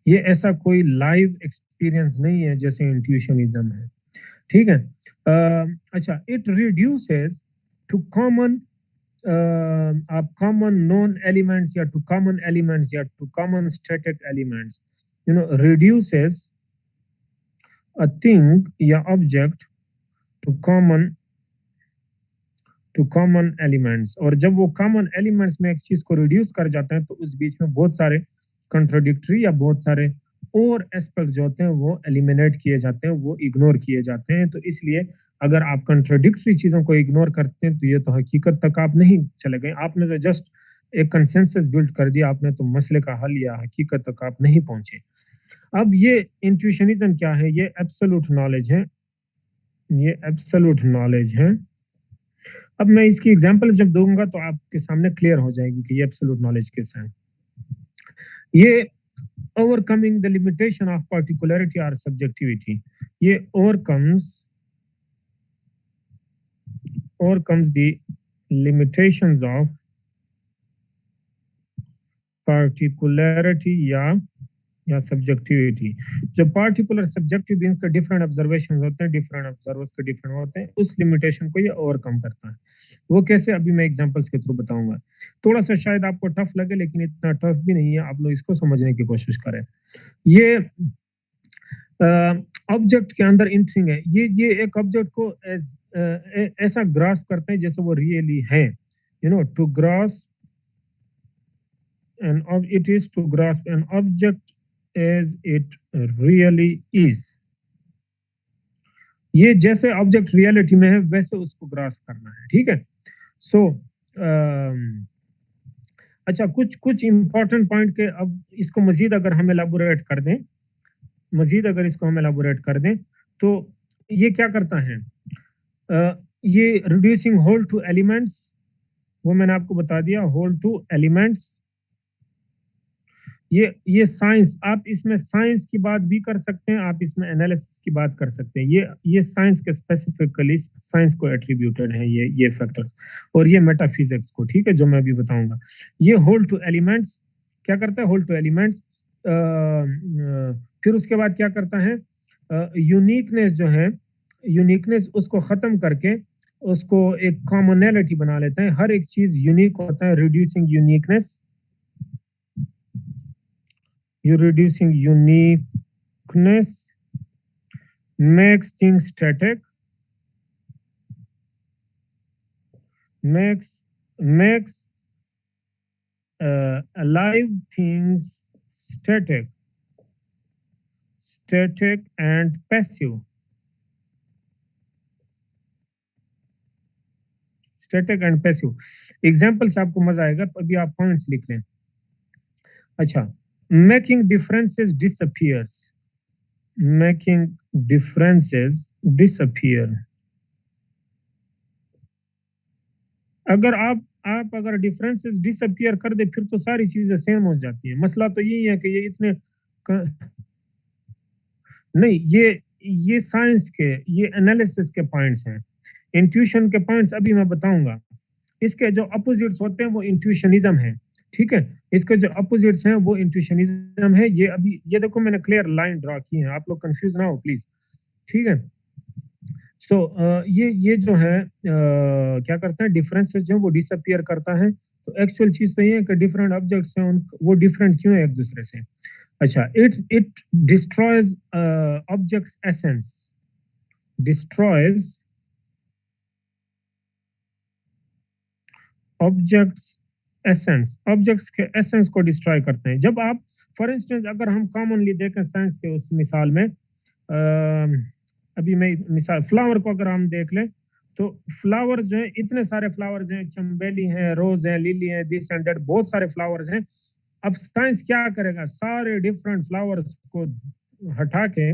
ये ऐसा कोई लाइव एक्सपीरियंस नहीं है जैसे इंट्यूशनिज्म है, ठीक है। अच्छा, इट रिड्यूसेस टू कॉमन, आप कॉमन नोन एलिमेंट्स या टू कॉमन एलिमेंट्स या to common static elements, you know, reduces a thing या ऑब्जेक्ट टू कॉमन एलिमेंट्स। और जब वो कॉमन एलिमेंट्स में एक चीज को रिड्यूस कर जाते हैं तो उस बीच में बहुत सारे कंट्रोडिक्टरी या बहुत सारे और एस्पेक्ट जो होते हैं वो एलिमिनेट किए जाते हैं, वो इग्नोर किए जाते हैं। तो इसलिए अगर आप कंट्रोडिक्टरी चीजों को इग्नोर करते हैं तो ये तो हकीकत तक आप नहीं चले गए, आपने तो जस्ट एक कंसेंसस बिल्ड कर दिया, आपने तो मसले का हल या हकीकत तक आप नहीं पहुंचे। अब ये इंट्यूशनिज्म क्या है? ये एब्सोल्यूट नॉलेज है, ये एब्सोल्यूट नॉलेज है। अब मैं इसकी एग्जांपल जब दूंगा तो आपके सामने क्लियर हो जाएगी कि ये एब्सोल्यूट नॉलेज कैसा है। ये overcoming the limitation of particularity or subjectivity, ये overcomes the limitations of particularity या सब्जेक्टिविटी। जो पार्टिकुलर सब्जेक्टिव मींस के डिफरेंट ऑब्जर्वेशंस होते हैं, डिफरेंट ऑब्जर्वर्स के डिफरेंट होते हैं, उस लिमिटेशन को ये ओवरकम करता है। वो कैसे, अभी मैं एग्जांपल्स के थ्रू बताऊंगा। थोड़ा सा शायद आपको टफ लगे, लेकिन इतना टफ भी नहीं है, आप लोग इसको समझने की कोशिश करें। ये ऑब्जेक्ट के अंदर इंटरिंग है, ये एक ऑब्जेक्ट को ऐसा ग्रास्प करते हैं जैसे वो रियली है, you know, to grasp an, it is to grasp an object as it really is। ये जैसे ऑब्जेक्ट रियलिटी में है वैसे उसको ग्रास्प करना है, ठीक है। सो अच्छा, कुछ इंपॉर्टेंट पॉइंट के, अब इसको मजीद अगर हम एलाबोरेट कर दें, तो ये क्या करता है? ये रिड्यूसिंग होल टू एलिमेंट्स, वो मैंने आपको बता दिया, होल टू एलिमेंट्स। ये साइंस, आप इसमें साइंस की बात भी कर सकते हैं, आप इसमें एनालिसिस की बात कर सकते हैं। ये साइंस के स्पेसिफिकली साइंस को एट्रीब्यूटेड है ये फैक्टर्स, और ये मेटाफिजिक्स को, ठीक है, जो मैं अभी बताऊंगा। ये होल टू एलिमेंट्स क्या करता है? Whole to elements. फिर उसके बाद क्या करता है? यूनिकनेस जो है, यूनिकनेस उसको खत्म करके उसको एक कॉमनैलिटी बना लेता है। हर एक चीज यूनिक होता है, reducing uniqueness, you're reducing uniqueness, makes things static, makes alive things static and passive. Static and passive example से आपको मजा आएगा, अभी आप पॉइंट्स लिख लें। अच्छा, making differences disappears, making differences disappear. अगर आप अगर डिफरेंसेस डिसअपियर कर दे फिर तो सारी चीजें सेम हो जाती हैं। मसला तो यही है कि ये इतने नहीं, ये साइंस के, ये एनालिसिस के पॉइंट्स हैं। इंट्यूशन के पॉइंट्स अभी मैं बताऊंगा। इसके जो अपोजिट्स होते हैं वो इंट्यूशनिज्म है, ठीक है। इसके जो अपोजिट्स हैं वो इंट्यूशनिज्म है। ये अभी ये देखो मैंने क्लियर लाइन ड्रा की है, आप लोग कंफ्यूज ना हो प्लीज, ठीक है। सो ये जो है क्या करता है, डिफरेंसेस जो वो डिसअपियर करता है। तो एक्चुअल चीज तो ये है कि डिफरेंट ऑब्जेक्ट्स हैं वो डिफरेंट क्यों है एक दूसरे से। अच्छा, it destroys objects essence, destroys objects essence, objects के एसेंस को डिस्ट्रॉय करते हैं। जब आप फॉर इंस्टेंस अगर हम कॉमनली देखें साइंस के उस मिसाल में, अभी मैं मिसाल फ्लावर को अगर हम देख लें तो फ्लावर जो है, इतने सारे फ्लावर्स हैं, चंबेली हैं, रोज हैं, लिली हैं, दिस एंड दैट, बहुत सारे फ्लावर्स हैं। अब साइंस क्या करेगा, सारे डिफरेंट फ्लावर्स को हटा के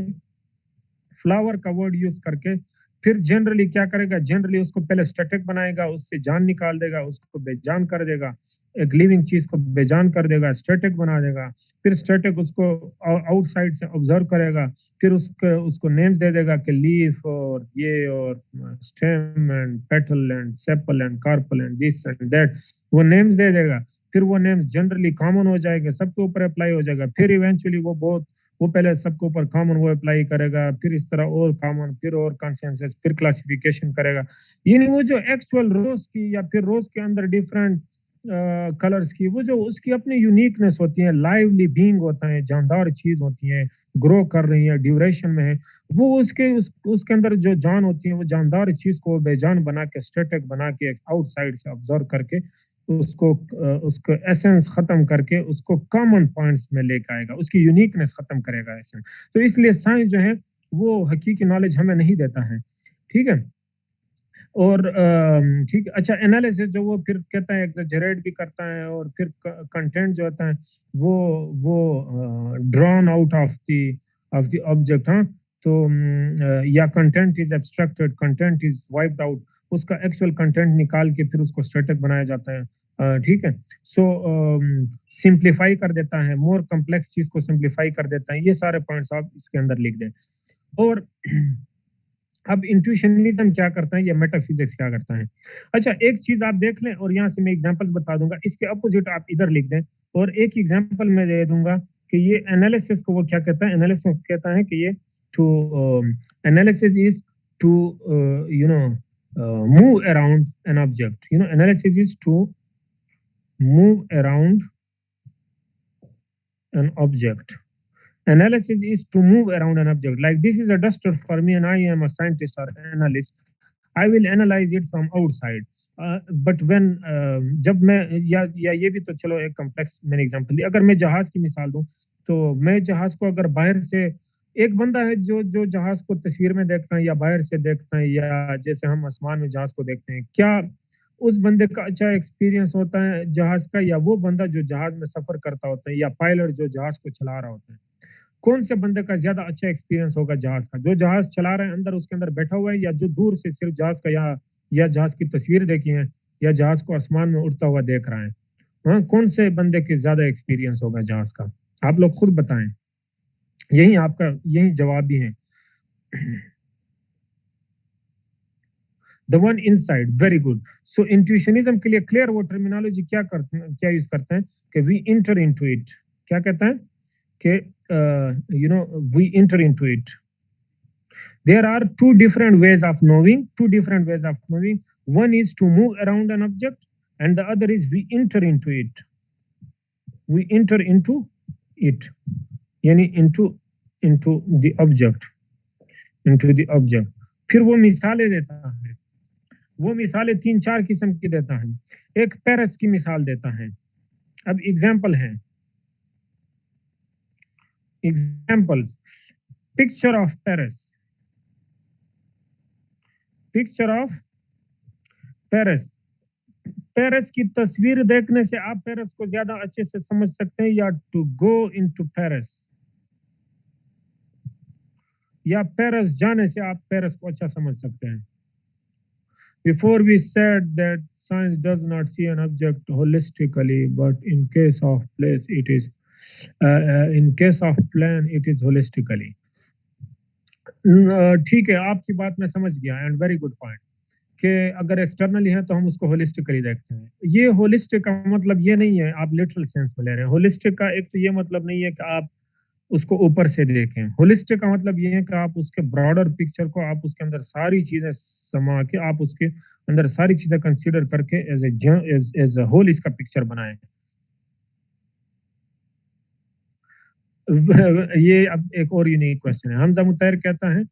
फ्लावर का वर्ड यूज करके फिर जनरली क्या करेगा, जनरली उसको पहले स्टैटिक बनाएगा, उससे जान निकाल देगा, उसको बेजान कर देगा, एक लिविंग चीज को बेजान कर देगा, स्टैटिक बना देगा। फिर स्टैटिक उसको आउटसाइड से ऑब्जर्व करेगा, फिर उसको नेम्स दे देगा कि लीफ और ये और stem and petal and sepal and carpal and this and that, वो नेम्स दे देगा। फिर वो नेम्स जनरली कॉमन हो जाएगा, सबके ऊपर अप्लाई हो जाएगा। फिर इवेंचुअली वो पहले सबके ऊपर कॉमन वो अप्लाई करेगा, फिर इस तरह और कॉमन, फिर और कंसेंसस, फिर क्लासिफिकेशन करेगा। यानी वो जो एक्चुअल रोज की या फिर रोज के अंदर डिफरेंट कलर्स की वो जो उसकी अपनी यूनिकनेस होती है, लाइवली बीइंग होता है, जानदार चीज होती है, ग्रो कर रही है, ड्यूरेशन में है, वो उसके अंदर जो जान होती है, वो जानदार चीज को बेजान बना के, स्टैटिक बना के, आउटसाइड से ऑब्जर्व करके उसको एसेंस खत्म करके उसको कॉमन पॉइंट्स में लेकर आएगा, उसकी यूनिकनेस खत्म करेगा एसेंस। तो इसलिए साइंस जो है वो हकीकी नॉलेज हमें नहीं देता है, ठीक है। और ठीक, अच्छा, एनालिसिस जो वो फिर कहता है एग्जैजरेट भी करता है, और फिर कंटेंट जो होता है वो drawn out of the object, हाँ। तो या content is abstracted, content is wiped out, उसका एक्चुअल कंटेंट निकाल के फिर उसको स्टैटिक बनाया जाता है, ठीक है। सो सिंप्लीफाई कर देता है, मोर कॉम्प्लेक्स चीज को सिंप्लीफाई कर देता है। ये सारे पॉइंट्स आप इसके अंदर लिख दें। और अब इंट्यूशनिज्म क्या करता है या मेटाफिजिक्स क्या करता है। अच्छा, एक चीज आप देख लें और यहाँ से मैं एग्जांपल्स बता दूंगा, इसके अपोजिट आप इधर लिख दें। और एक एग्जांपल मैं दे दूंगा कि ये एनालिसिस को वो क्या कहता है, एनालिसिस कहता है कि ये to analysis is to you know move around an object, you know, analysis is to move around an object. Analysis is to move around an object. Like this is a duster for me and I am a scientist or analyst. I will analyze it from outside. But when जब मैं या ये भी तो चलो एक complex मैंने example दी। अगर मैं जहाज की मिसाल दूं तो मैं जहाज को अगर बाहर से, एक बंदा है जो जहाज को तस्वीर में देखता है या बाहर से देखता है, या जैसे हम आसमान में जहाज को देखते हैं, क्या उस बंदे का अच्छा एक्सपीरियंस होता है जहाज का, या वो बंदा जो जहाज में सफर करता होता है, या पायलट जो जहाज को चला रहा होता है, कौन से बंदे का ज्यादा अच्छा एक्सपीरियंस होगा जहाज का, जो जहाज चला रहा है अंदर उसके अंदर बैठा हुआ है, या जो दूर से सिर्फ जहाज का या जहाज की तस्वीर देखी है, या जहाज को आसमान में उड़ता हुआ देख रहा है। हाँ, कौन से बंदे के ज्यादा एक्सपीरियंस होगा जहाज का, आप लोग खुद बताएं। यही जवाब भी है। The one inside, very good. So intuitionism के लिए क्लियर वो टर्मिनोलॉजी क्या यूज करते हैं कि we enter into it, क्या कहता है कि we enter into it. There are two different ways of knowing. One is to move around an object, and the other is we enter into it. We enter into it, यानी into the object, into the object। फिर वो मिसालें देता है, वो मिसालें 3-4 किस्म की देता है। एक पेरिस की मिसाल देता है। अब एग्जाम्पल है, examples, picture of Paris, picture of Paris. Paris की तस्वीर देखने से आप पेरिस को ज्यादा अच्छे से समझ सकते हैं, या टू गो इनटू पेरिस, या पेरिस जाने से आप पेरिस को अच्छा समझ सकते हैं। Before we said that science does not see an object holistically, but in case of place it is, in case of plan it is holistically। ठीक है, आपकी बात मैं समझ गया, एंड वेरी गुड पॉइंट, कि अगर एक्सटर्नली है तो हम उसको होलिस्टिकली देखते हैं। ये होलिस्टिक का मतलब ये नहीं है आप लिटरल सेंस में ले रहे हैं। होलिस्टिक का एक तो ये मतलब नहीं है कि आप उसको ऊपर से देखें। होलिस्टिक का मतलब ये है कि आप उसके ब्रॉडर पिक्चर को, आप उसके अंदर सारी चीजें समा के, आप उसके अंदर सारी चीजें कंसीडर करके एज ए होल इसका पिक्चर बनाएं। ये अब एक और यूनिक क्वेश्चन है। हमजा मुतैर कहता है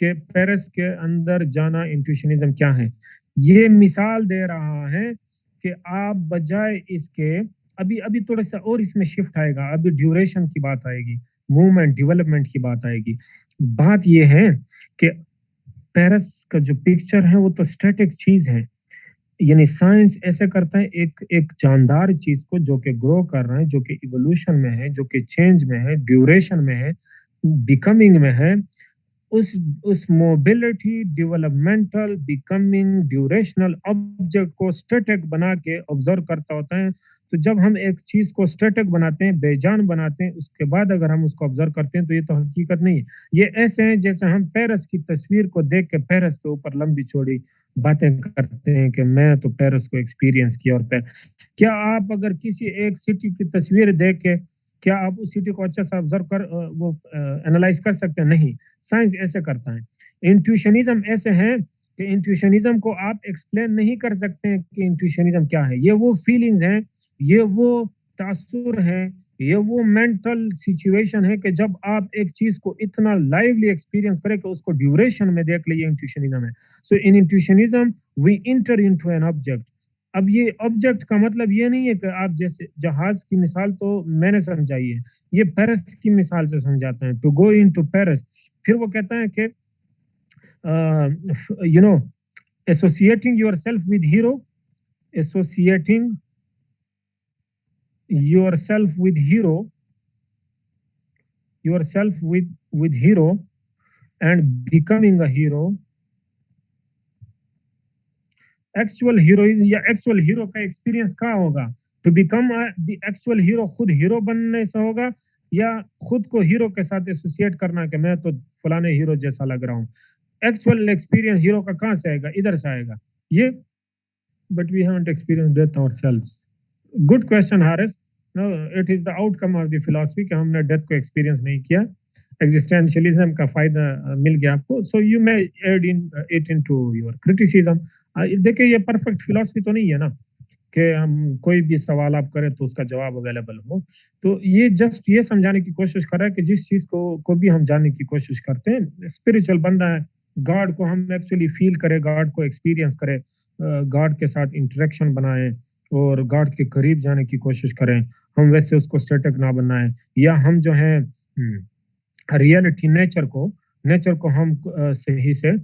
कि पेरिस के अंदर जाना इंट्यूशनिज्म क्या है। ये मिसाल दे रहा है कि आप बजाय इसके, अभी अभी थोड़ा सा और इसमें शिफ्ट आएगा, अभी ड्यूरेशन की बात आएगी, मूवमेंट डेवलपमेंट की बात आएगी। बात ये है कि पेरिस का जो पिक्चर है वो तो स्टैटिक चीज है, यानी साइंस ऐसे करता है एक एक जानदार चीज को जो कि ग्रो कर रहा है, जो कि इवोल्यूशन में है, जो कि चेंज में है, ड्यूरेशन में है, बिकमिंग में है, उस मोबिलिटी, डेवलपमेंटल, बिकमिंग, ड्यूरेशनल ऑब्जेक्ट को स्टैटिक बना के ऑब्जर्व करता होता है। तो जब हम एक चीज को स्टैटिक बनाते हैं, बेजान बनाते हैं, उसके बाद अगर हम उसको ऑब्जर्व करते हैं तो ये तो हकीकत नहीं है। ये ऐसे हैं जैसे हम पेरिस की तस्वीर को देख के पेरिस के ऊपर लंबी चौड़ी बातें करते हैं कि मैं तो पेरिस को एक्सपीरियंस किया। और क्या आप अगर किसी एक सिटी की तस्वीर देख के क्या आप उस सिटी को अच्छा सा ऑब्जर्व कर वो एनालाइज कर सकते हैं? नहीं। साइंस ऐसे करता है। इंट्यूशनिज्म ऐसे है कि इंट्यूशनिज्म को आप एक्सप्लेन नहीं कर सकते हैं कि इंट्यूशनिज्म क्या है। ये वो फीलिंग्स हैं, ये वो तासुर है, ये वो मेंटल सिचुएशन है कि जब आप एक चीज को इतना लाइवली एक्सपीरियंस करें कि उसको ड्यूरेशन में देख ले, ये इंट्यूशनिज्म है। So in intuitionism we enter into an object. अब ये ऑब्जेक्ट का मतलब ये नहीं है कि आप जैसे जहाज की मिसाल तो मैंने समझाई है, ये पेरिस की मिसाल से समझाते हैं, टू गो इनटू पेरिस। फिर वो कहता है कि you know associating yourself with hero, associating yourself with hero, yourself with hero and becoming a hero। Actual hero या एक्चुअल हीरो का एक्सपीरियंस क्या होगा? To become the actual hero, खुद हीरो बनने से होगा, या खुद को हीरो के साथ एसोसिएट करना कि मैं तो फलाने हीरो जैसा लग रहा हूँ। एक्चुअल एक्सपीरियंस हीरो का कहाँ से आएगा? इधर से आएगा ये। But we haven't experience death ourselves. Good question Haris. No, it is the outcome of the philosophy कि हमने डेथ को एक्सपीरियंस नहीं किया। एग्जिस्टेंशियलिज्म का फायदा मिल गया आपको, so you may add in it into your criticism. देखिए ये परफेक्ट फिलॉसफी तो नहीं है ना कि हम कोई भी सवाल आप करें तो उसका जवाब अवेलेबल हो। तो ये जस्ट ये समझाने की कोशिश कर रहा है कि जिस चीज को भी हम जानने की कोशिश करते हैं, स्पिरिचुअल बंदा है, गॉड को हम एक्चुअली फील करें, गॉड को एक्सपीरियंस करें, गॉड के साथ इंटरेक्शन बनाएं और गॉड के करीब जाने की कोशिश करें। हम वैसे उसको स्टैटिक ना बनाएं, या हम जो है रियलिटी नेचर को हम सही से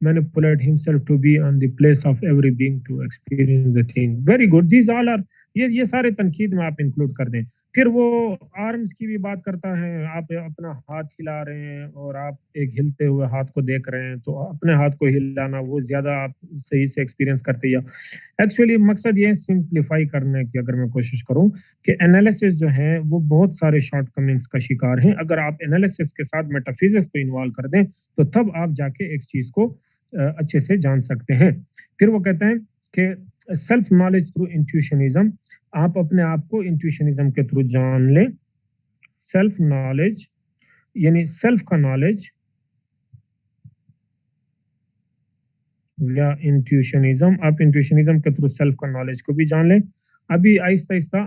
manipulate himself to be on the place of every being to experience the thing। very good, these all are, ये सारे तनकीद में आप इंक्लूड कर दें। फिर वो आर्म्स की भी बात करता है, आप अपना हाथ हिला रहे हैं और आप एक हिलते हुए हाथ को देख रहे हैं, तो अपने हाथ को हिलाना वो ज्यादा आप सही से एक्सपीरियंस करते हैं। एक्चुअली मकसद ये सिंप्लीफाई करने की अगर मैं कोशिश करूं कि एनालिसिस जो है वो बहुत सारे शॉर्टकमिंग्स का शिकार है। अगर आप एनालिसिस के साथ मेटाफिजिक्स को इन्वॉल्व कर दें तो तब आप जाके एक चीज को अच्छे से जान सकते हैं। फिर वो कहते हैं कि सेल्फ नॉलेज थ्रू इंट्यूशनिज्म, आप अपने आप को इंट्यूशनिज्म के थ्रू जान लें। सेल्फ नॉलेज यानी सेल्फ का नॉलेज या इंट्यूशनिज्म, आप इंट्यूशनिज्म के थ्रू सेल्फ का नॉलेज को भी जान लें। अभी आहिस्ता आहिस्ता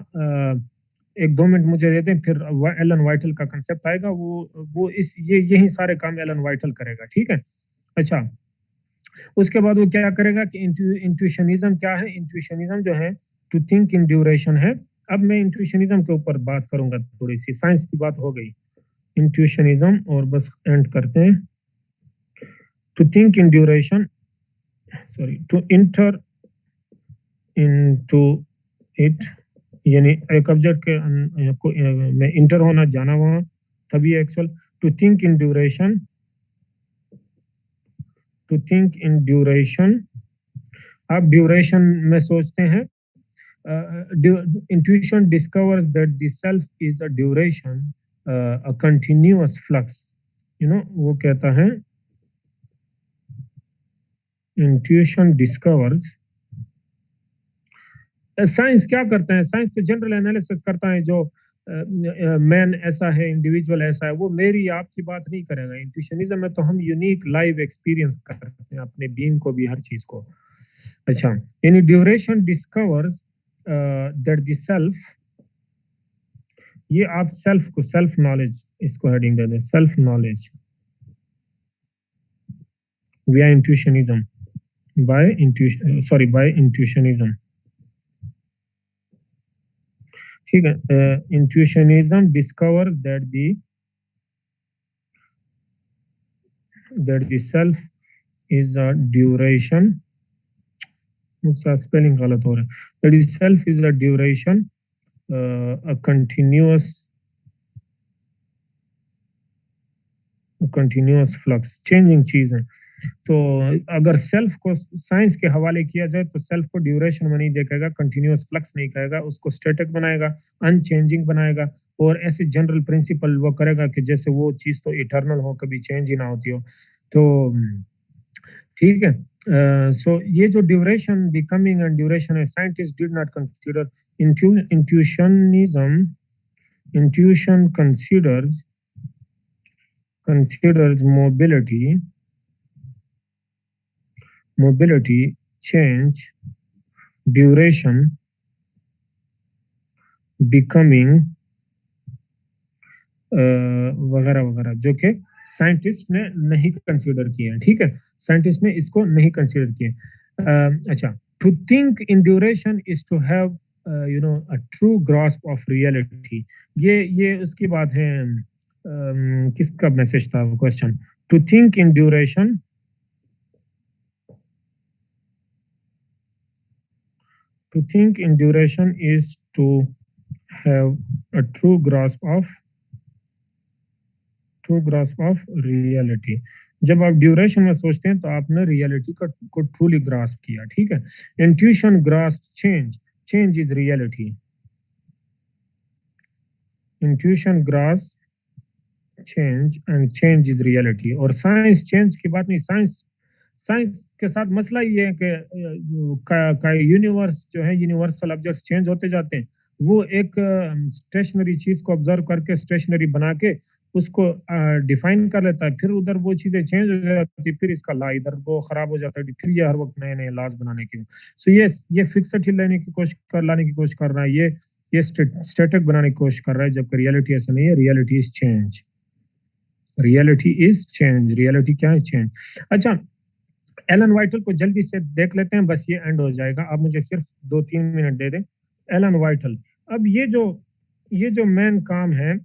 एक 2 मिनट मुझे दे दें, फिर एलन वाइटल का कंसेप्ट आएगा, वो इस ये यही सारे काम एलन वाइटल करेगा, ठीक है। अच्छा, उसके बाद वो क्या करेगा कि इंट्यूशनिज्म क्या है? इंट्यूशनिज्म जो है टू थिंक इन ड्यूरेशन है। अब मैं इंट्यूशनिज्म के ऊपर बात करूंगा, थोड़ी सी साइंस की बात हो गई, इंट्यूशनिज्म और बस एंड करते हैं। To think in duration, sorry, to enter into it, यानी एक ऑब्जेक्ट के में इंटर होना, जाना वहां, तभी actual. To think in duration, to think in duration, आप ड्यूरेशन में सोचते हैं। intuition discovers that the self is a duration, a continuous flux, वो कहता है intuition discovers। साइंस क्या करता है? साइंस तो जनरल एनालिसिस करता है, जो मैन ऐसा है, इंडिविजुअल ऐसा है, वो मेरी आपकी बात नहीं करेगा। इंट्यूशनिज्म में तो हम यूनिक लाइव एक्सपीरियंस करते हैं अपने बीइंग को भी, हर चीज को। अच्छा, यानी duration discovers that the self, ये आप सेल्फ को, सेल्फ नॉलेज, इसको हेडिंग दे दें, self knowledge via intuitionism, by intuition, sorry, by intuitionism, ठीक है। intuitionism discovers that the self is a duration, मुझसे स्पेलिंग गलत हो रहा है, that the self is a duration, a continuous flux, changing चीज है। तो अगर सेल्फ को साइंस के हवाले किया जाए तो सेल्फ को ड्यूरेशन में नहीं देखेगा, कंटिन्यूअस फ्लक्स नहीं कहेगा, उसको स्टैटिक बनाएगा, अनचेंजिंग बनाएगा, और ऐसे जनरल प्रिंसिपल वो करेगा कि जैसे वो चीज तो इटर्नल हो, कभी चेंज ही ना होती हो। तो ठीक है। सो ये जो ड्यूरेशन, बिकमिंग एंड ड्यूरेशन है, scientist did not consider. Intuition considers mobility, change, duration, becoming, वगैरह वगैरह, जो कि साइंटिस्ट ने नहीं कंसीडर किए हैं, ठीक है। साइंटिस्ट ने इसको नहीं कंसीडर किए। अच्छा, to think in duration is to have a true grasp of reality. ये उसकी बात है। किसका मैसेज था, question? To think in duration, to think in duration is to have a true grasp of reality। जब आप ड्यूरेशन में सोचते हैं तो आपने रियलिटी को ट्रूली ग्रास्प किया, ठीक है। Intuition grasp change is reality, intuition grasp change and change is reality. और साइंस चेंज की बात नहीं, साइंस के साथ मसला ये है कि यूनिवर्स जो है, यूनिवर्सल ऑब्जेक्ट्स चेंज होते जाते हैं। वो एक स्टेशनरी चीज को ऑब्जर्व करके, स्टेशनरी बना के उसको डिफाइन कर लेता है, फिर उधर वो चीजें चेंज हो जाती है, फिर इसका ला इधर वो खराब हो जाता है, फिर ये हर वक्त नए नए लॉज बनाने के। सो ये फिक्सड ही लाने की कोशिश कर रहा है, ये स्टैटिक बनाने की कोशिश कर रहा है, जबकि रियलिटी ऐसा नहीं है। रियलिटी इज चेंज, रियलिटी क्या है? चेंज। अच्छा, एलन वाइटल को जल्दी से देख लेते हैं, बस ये एंड हो जाएगा। आप मुझे सिर्फ 2-3 मिनट दे दें। एलन वाइटल, अब ये जो मेन काम है,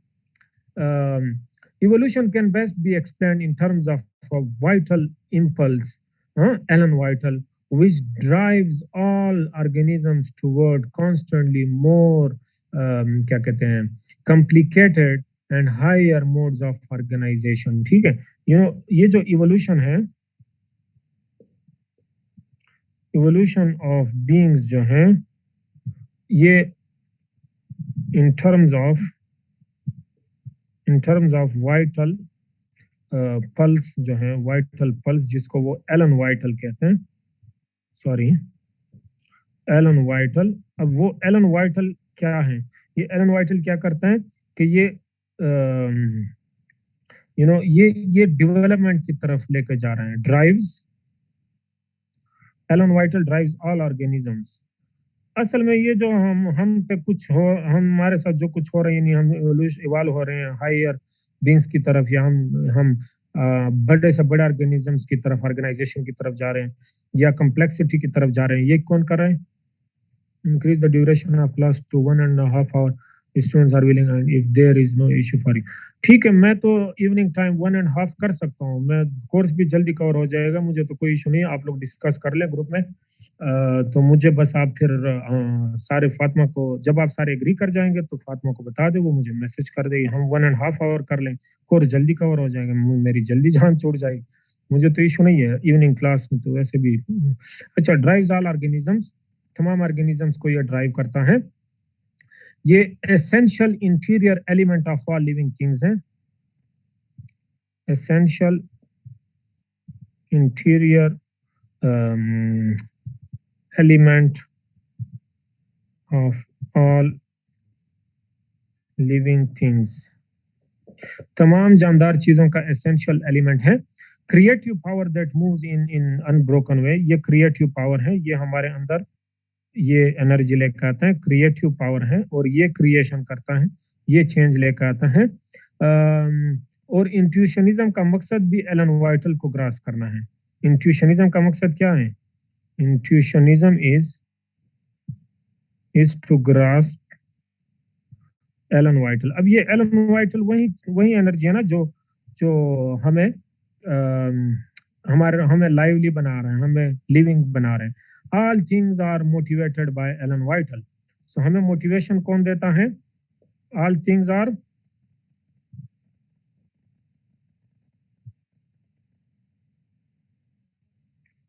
evolution can best be explained in terms of a vital impulse, Alan Vital, which drives all organisms toward constantly more, क्या कहते हैं, complicated and higher modes of organization, ठीक है। ये जो evolution है, evolution of beings जो हैं, ये in terms of vital pulse जो है, वाइटल पल्स, जिसको वो एलन वाइटल कहते हैं, सॉरी, एलन वाइटल। अब वो एलन वाइटल क्या है? ये एलन वाइटल क्या करता है कि ये डेवलपमेंट की तरफ लेकर जा रहे हैं, drives, elan vital drives all organisms. असल में ये जो हम पे कुछ हो, हमारे साथ जो कुछ हो रहा है, यानी हम इवॉल्व हो रहे हैं हायर बींग्स की तरफ, या हम बड़े से बड़े ऑर्गेनिजम्स की तरफ, ऑर्गेनाइजेशन की तरफ जा रहे हैं, या कम्प्लेक्सिटी की तरफ जा रहे हैं, ये कौन कर रहा है? Increase the duration of class to 1.5 hour. Students are willing and if there is no issue for you. ठीक है, मैं तो इवनिंग टाइम 1.5 कर सकता हूँ, मैं कोर्स भी जल्दी कवर हो जाएगा, मुझे तो कोई इशू नहीं है। आप लोग डिस्कस कर लें ग्रुप में। तो मुझे बस आप फिर सारे फातिमा को, जब आप सारे एग्री कर जाएंगे तो फातिमा को बता दे, वो मुझे मैसेज कर देगी, हम 1.5 आवर कर लें, कोर्स जल्दी कवर हो जाएगा, मेरी जल्दी जान छोड़ जाएगी, मुझे तो इशू नहीं है इवनिंग क्लास में तो वैसे भी। अच्छा, ड्राइव्स ऑल ऑर्गेनिजम्स, तमाम ऑर्गेनिजम्स को ये ड्राइव करता है। ये essential interior element of all living things है, essential interior element of all living things, तमाम जानदार चीजों का एसेंशियल एलिमेंट है। Creative power that moves in unbroken way, ये क्रिएटिव पावर है, ये हमारे अंदर ये एनर्जी लेकर आता है, क्रिएटिव पावर है, और ये क्रिएशन करता है, ये चेंज लेकर आता है। और इंट्यूशनिज्म का मकसद भी एलन वाइटल को ग्रास्प करना है। इंट्यूशनिज्म का मकसद क्या है? Intuitionism is to grasp elan vital. अब ये एलन वाइटल वही एनर्जी है ना जो हमें हमें लाइवली बना रहे हैं, हमें लिविंग बना रहे हैं। All things are motivated by Alan Whittle. So हमें मोटिवेशन कौन देता है? All things are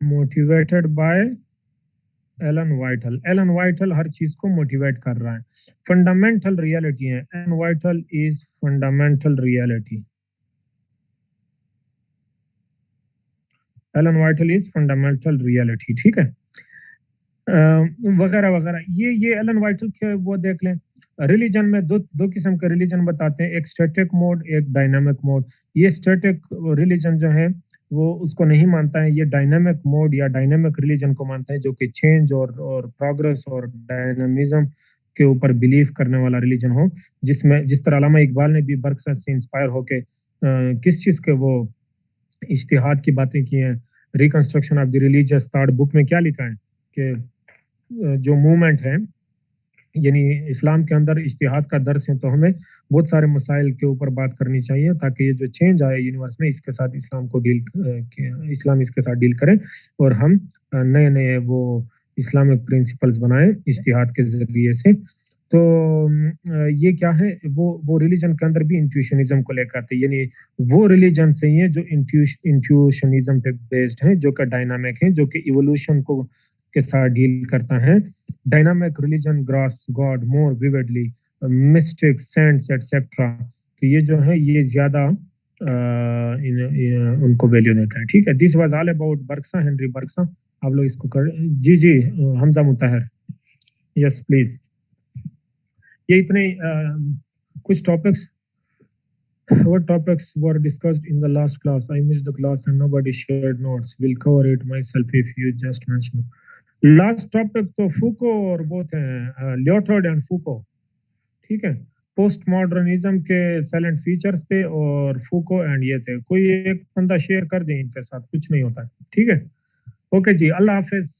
motivated by Alan Whittle. Alan Whittle हर चीज को मोटिवेट कर रहा है। फंडामेंटल रियलिटी है, Alan Whittle is fundamental reality. Alan Whittle is fundamental reality, ठीक है, वगैरह वगैरह। ये एलन वाइटल के वो देख लें। रिलीजन में दो किस्म के रिलीजन बताते हैं, एक स्टैटिक मोड, एक डायनामिक मोड। ये स्टैटिक रिलीजन जो है वो उसको नहीं मानता है, ये डायनामिक मोड या डायनामिक रिलीजन को मानता है, जो कि चेंज और प्रोग्रेस और डायनामिज्म के ऊपर बिलीव करने वाला रिलीजन हो, जिसमें जिस तरह अल्लामा इकबाल ने भी बरकत से इंस्पायर होके किस चीज के वो इज्तिहाद की बातें की हैं। Reconstruction of the religious thought book में क्या लिखा है कि जो मूवमेंट है, यानी इस्लाम के अंदर इज्तिहाद का दर्स है, तो हमें बहुत सारे मसाइल के ऊपर बात करनी चाहिए ताकि ये जो चेंज आए यूनिवर्स में, इसके साथ इस्लाम इसके साथ डील करे और हम नए नए वो इस्लामिक प्रिंसिपल्स बनाए इज्तिहाद के जरिए से। तो ये क्या है, वो रिलीजन के अंदर भी इंट्यूशनिज्म को लेकर आते हैं, यानी वो रिलीजन से ही है जो इंट्यूशनिज्म पे बेस्ड है, जो कि डायनामिक है, जो कि इवोल्यूशन को के साथ डील करता है। डायनामिक रिलीजन ग्रास्प्स गॉड मोर विविडली, मिस्टिक्स, सेंट्स एटसेट्रा, तो ये जो है ये ज्यादा उनको वैल्यू देता है। ठीक है, this was all about Bergson, Henri Bergson. आप लोग इसको कर जी हमजा मुताहिर, यस प्लीज। ये इतने कुछ topics, what topics were discussed in the last class? I missed the class and nobody shared notes. Will cover it myself if you just mention. Last topic तो फूको और वो थे लियोटार्ड एंड फूको, ठीक है, post modernism के salient features थे और फूको and ये थे। कोई एक बंदा शेयर कर दे, इनके साथ कुछ नहीं होता, ठीक है। ओके जी, अल्लाह हाफिज।